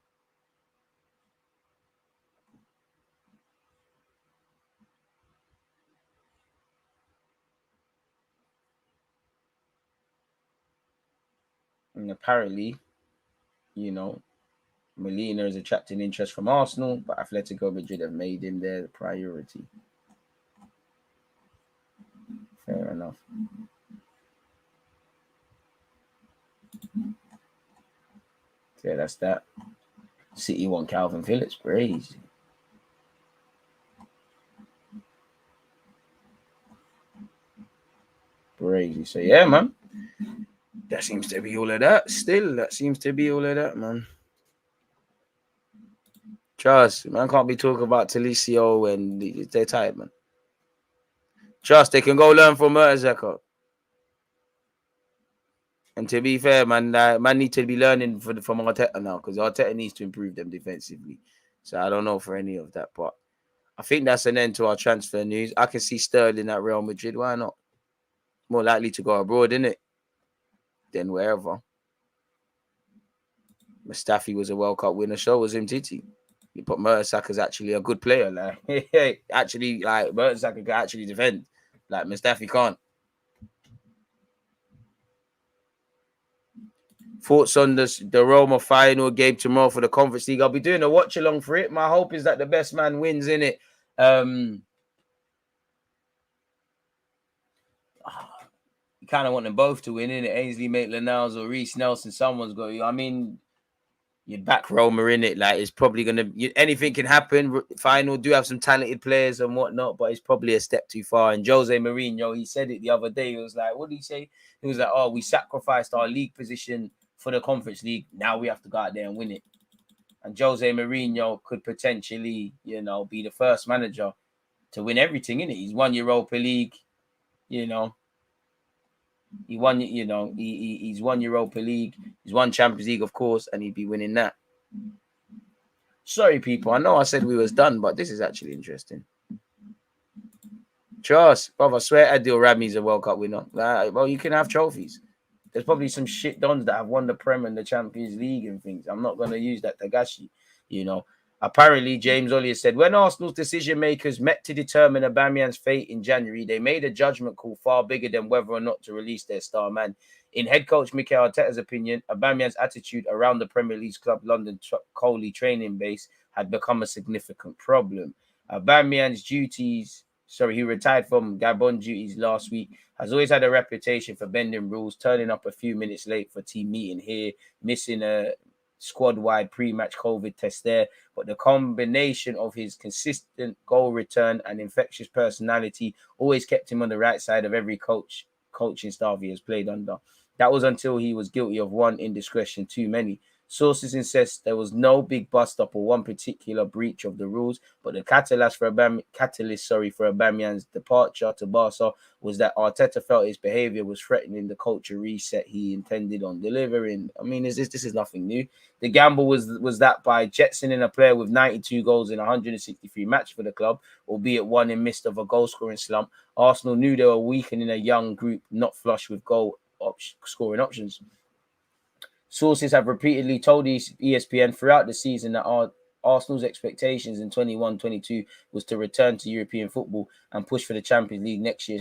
[SPEAKER 2] And apparently, you know, Molina is attracting interest from Arsenal, but Atletico Madrid have made him their priority. Fair enough. Yeah, that's that. City want Calvin Phillips. Crazy. Crazy. So, yeah, man. That seems to be all of that. Still, that seems to be all of that, man. Trust, man, can't be talking about Talicio and they're tired, man. Trust, they can go learn from Mertesacker. And to be fair, man, man need to be learning from Arteta now, because Arteta needs to improve them defensively. So I don't know for any of that, but I think that's an end to our transfer news. I can see Sterling at Real Madrid. Why not? More likely to go abroad, isn't it? Than wherever. Mustafi was a World Cup winner. So was Titi. You put Mertesacker's actually a good player. Like, actually, like Mertesacker can actually defend. Like Mustafi can't. Thoughts on the Roma final game tomorrow for the Conference League? I'll be doing a watch along for it. My hope is that the best man wins in it. You kind of want them both to win, innit? Ainsley Maitland-Niles or Reece Nelson. Someone's got you. I mean, you'd back Roma in it. Like, it's probably gonna anything can happen. Final do have some talented players and whatnot, but it's probably a step too far. And Jose Mourinho, he said it the other day. He was like, what did he say? He was like, oh, we sacrificed our league position for the Conference League. Now we have to go out there and win it. And Jose Mourinho could potentially, you know, be the first manager to win everything, innit? He's won Europa League, you know. He won, you know, he's won Europa League. He's won Champions League, of course, and he'd be winning that. Sorry, people. I know I said we was done, but this is actually interesting. Trust, brother, I swear Adil Rami's a World Cup winner. Well, you can have trophies. There's probably some shit dons that have won the Prem and the Champions League and things. I'm not going to use that Tagashi, you know. Apparently, James Ollier said, when Arsenal's decision makers met to determine Aubameyang's fate in January, they made a judgment call far bigger than whether or not to release their star man. In head coach Mikel Arteta's opinion, Aubameyang's attitude around the Premier League's club London Coley training base had become a significant problem. Aubameyang's he retired from Gabon duties last week, has always had a reputation for bending rules, turning up a few minutes late for team meeting here, missing a squad-wide pre-match COVID test there, but the combination of his consistent goal return and infectious personality always kept him on the right side of every coaching staff he has played under. That was until he was guilty of one indiscretion too many. Sources insist there was no big bust-up or one particular breach of the rules, but the catalyst for Aubameyang's departure to Barca was that Arteta felt his behaviour was threatening the culture reset he intended on delivering. I mean, this is nothing new. The gamble was that by jetsoning a player with 92 goals in 163 matches for the club, albeit one in midst of a goal-scoring slump, Arsenal knew they were weakening a young group not flush with goal-scoring options. Sources have repeatedly told ESPN throughout the season that Arsenal's expectations in 21-22 was to return to European football and push for the Champions League next year.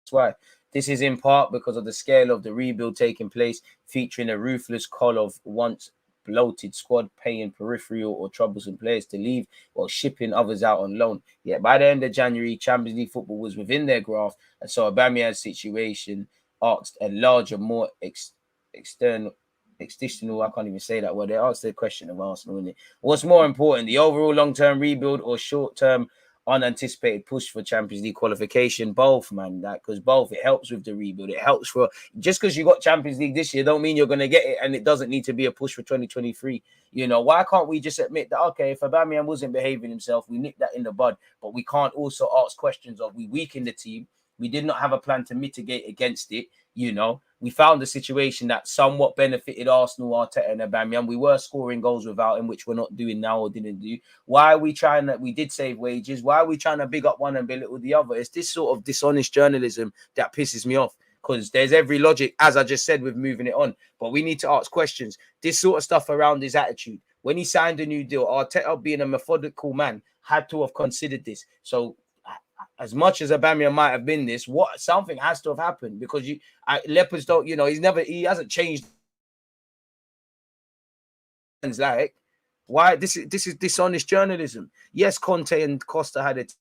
[SPEAKER 2] That's why. This is in part because of the scale of the rebuild taking place, featuring a ruthless call of once bloated squad paying peripheral or troublesome players to leave while shipping others out on loan. Yet by the end of January, Champions League football was within their grasp, and so Aubameyang's situation asked a larger, more external, I can't even say that word. They asked the question of Arsenal, isn't it? What's more important, the overall long-term rebuild or short-term unanticipated push for Champions League qualification? Both, man. Because both, it helps with the rebuild. It helps for, just because you got Champions League this year, don't mean you're going to get it, and it doesn't need to be a push for 2023. You know, why can't we just admit that, okay, if Aubameyang wasn't behaving himself, we nipped that in the bud, but we can't also ask questions of, we weaken the team, We did not have a plan to mitigate against it. You know, we found a situation that somewhat benefited Arsenal, Arteta, and Aubameyang. We were scoring goals without him, which we're not doing now or didn't do. Why are we trying to? We did save wages. Why are we trying to big up one and belittle the other? It's this sort of dishonest journalism that pisses me off, because there's every logic, as I just said, with moving it on. But we need to ask questions. This sort of stuff around his attitude. When he signed a new deal, Arteta, being a methodical man, had to have considered this. So as much as Aubameyang might have been this, something has to have happened, because Leopards don't, he hasn't changed. Like, why this is dishonest journalism. Yes, Conte and Costa had it.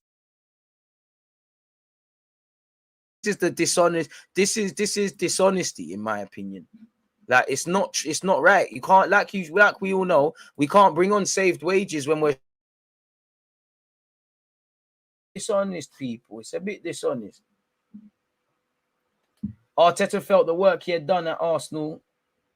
[SPEAKER 2] This is the dishonest. This is dishonesty, in my opinion. Like, it's not right. You can't, like we all know, we can't bring on saved wages when we're dishonest people. It's a bit dishonest. Arteta felt the work he had done at Arsenal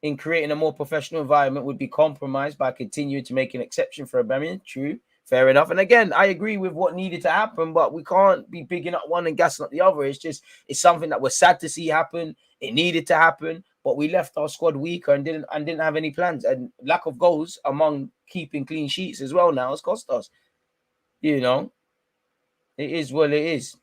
[SPEAKER 2] in creating a more professional environment would be compromised by continuing to make an exception for Aubameyang. True, fair enough. And again, I agree with what needed to happen, but we can't be bigging up one and gassing up the other. It's something that we're sad to see happen. It needed to happen, but we left our squad weaker and didn't have any plans. And lack of goals among keeping clean sheets as well now has cost us. You know, it is what it is.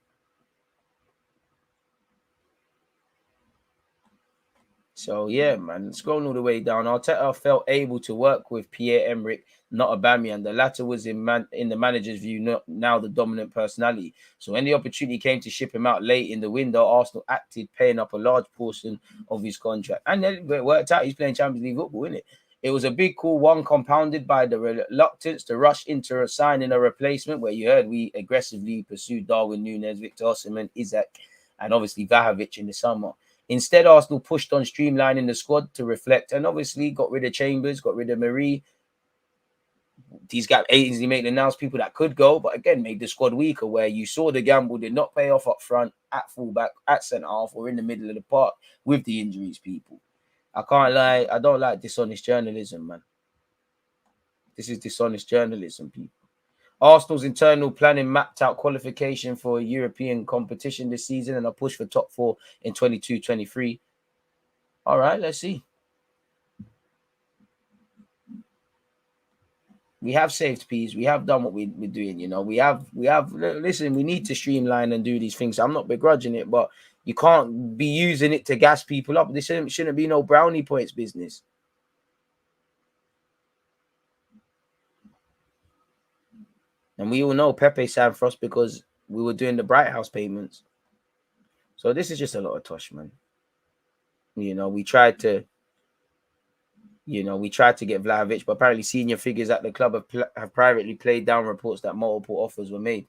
[SPEAKER 2] So, yeah, man, scrolling all the way down, Arteta felt able to work with Pierre-Emerick, not Aubameyang. The latter was, in the manager's view, now the dominant personality. So when the opportunity came to ship him out late in the window, Arsenal acted, paying up a large portion of his contract. And then it worked out. He's playing Champions League football, isn't it? It was a big call, one compounded by the reluctance to rush into signing a replacement, where you heard we aggressively pursued Darwin Núñez, Victor Osimhen, Isak, and obviously Vlahovic in the summer. Instead, Arsenal pushed on streamlining the squad to reflect, and obviously got rid of Chambers, got rid of Marie. These guys easily made announced people that could go, but again, made the squad weaker, where you saw the gamble did not pay off up front, at fullback, at centre half, or in the middle of the park with the injuries, people. I can't lie, I don't like dishonest journalism, man. This is dishonest journalism, people. Arsenal's internal planning mapped out qualification for a European competition this season and a push for top 4 in 22-23. All right, let's see. We have saved peas. We have done what we're doing, you know. We have. Listen, we need to streamline and do these things. I'm not begrudging it, but you can't be using it to gas people up. This shouldn't be no brownie points business. And we all know Pepe signed for us because we were doing the Bright House payments. So this is just a lot of tosh, man. You know, we tried to get Vlahovic, but apparently senior figures at the club have privately played down reports that multiple offers were made.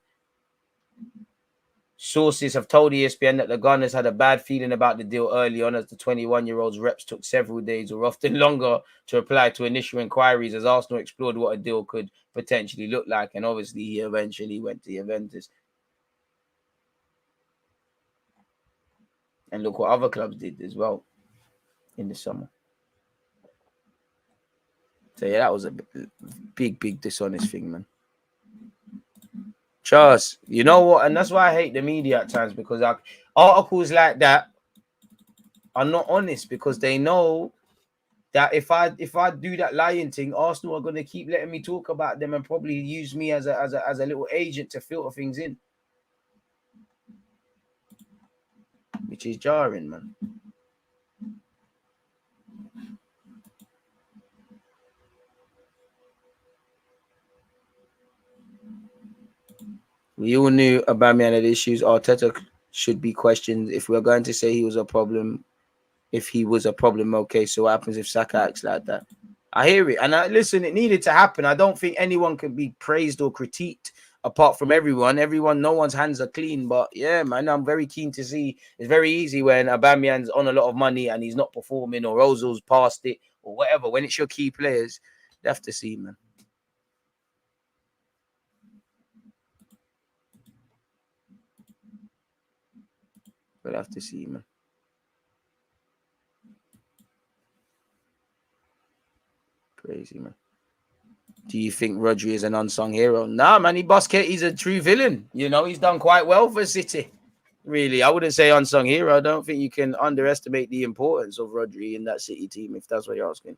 [SPEAKER 2] Sources have told ESPN that the Gunners had a bad feeling about the deal early on, as the 21-year-old's reps took several days or often longer to reply to initial inquiries as Arsenal explored what a deal could potentially look like. And obviously he eventually went to Juventus. And look what other clubs did as well in the summer. So yeah, that was a big dishonest thing, man. Charles, you know what? And that's why I hate the media at times, because articles like that are not honest, because they know that if I do that lying thing, Arsenal are going to keep letting me talk about them and probably use me as a little agent to filter things in, which is jarring, man. We all knew Aubameyang had issues. Arteta should be questioned. If we're going to say he was a problem, okay, so what happens if Saka acts like that? I hear it. And listen, it needed to happen. I don't think anyone can be praised or critiqued apart from everyone. No one's hands are clean. But yeah, man, I'm very keen to see. It's very easy when Aubameyang's on a lot of money and he's not performing, or Ozil's past it, or whatever. When it's your key players, you have to see, man. We'll have to see, man. Crazy, man. Do you think Rodri is an unsung hero? Nah, man, he's a true villain. You know, he's done quite well for City. really. I wouldn't say unsung hero. I don't think you can underestimate the importance of Rodri in that City team, if that's what you're asking.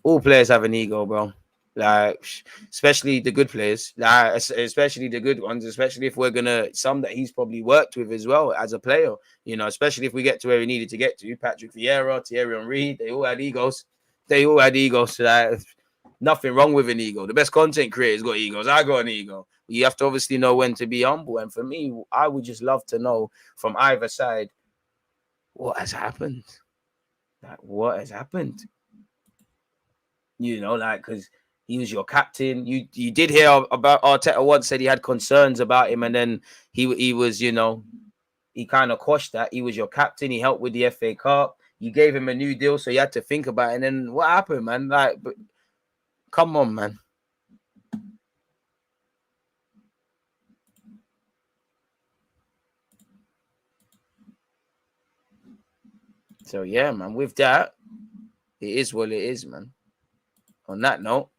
[SPEAKER 2] All players have an ego, bro. Like, especially the good players, like, especially the good ones, especially if we're gonna, some that he's probably worked with as well as a player, you know, especially if we get to where we needed to get to. Patrick Vieira, Thierry Henry, they all had egos. Like, nothing wrong with an ego. The best content creators got egos. I got an ego. You have to obviously know when to be humble. And for me, I would just love to know from either side what has happened. Like, what has happened? You know, like, because he was your captain. You did hear about Arteta once said he had concerns about him, and then he was, you know, he kind of quashed that. He was your captain. He helped with the FA Cup. You gave him a new deal, so you had to think about it. And then what happened, man? Like, but come on, man. So yeah, man. With that, it is what it is, man. On that note,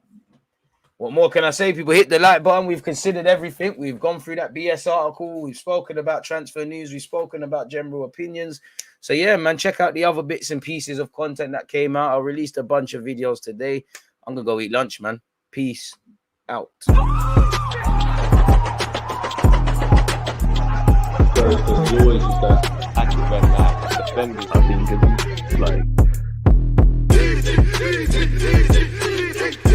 [SPEAKER 2] what more can I say? People, hit the like button. We've considered everything. We've gone through that BS article. We've spoken about transfer news. We've spoken about general opinions. So yeah, man, check out the other bits and pieces of content that came out. I released a bunch of videos today. I'm going to go eat lunch, man. Peace out.
[SPEAKER 3] There's always that active and defenders. I think it's like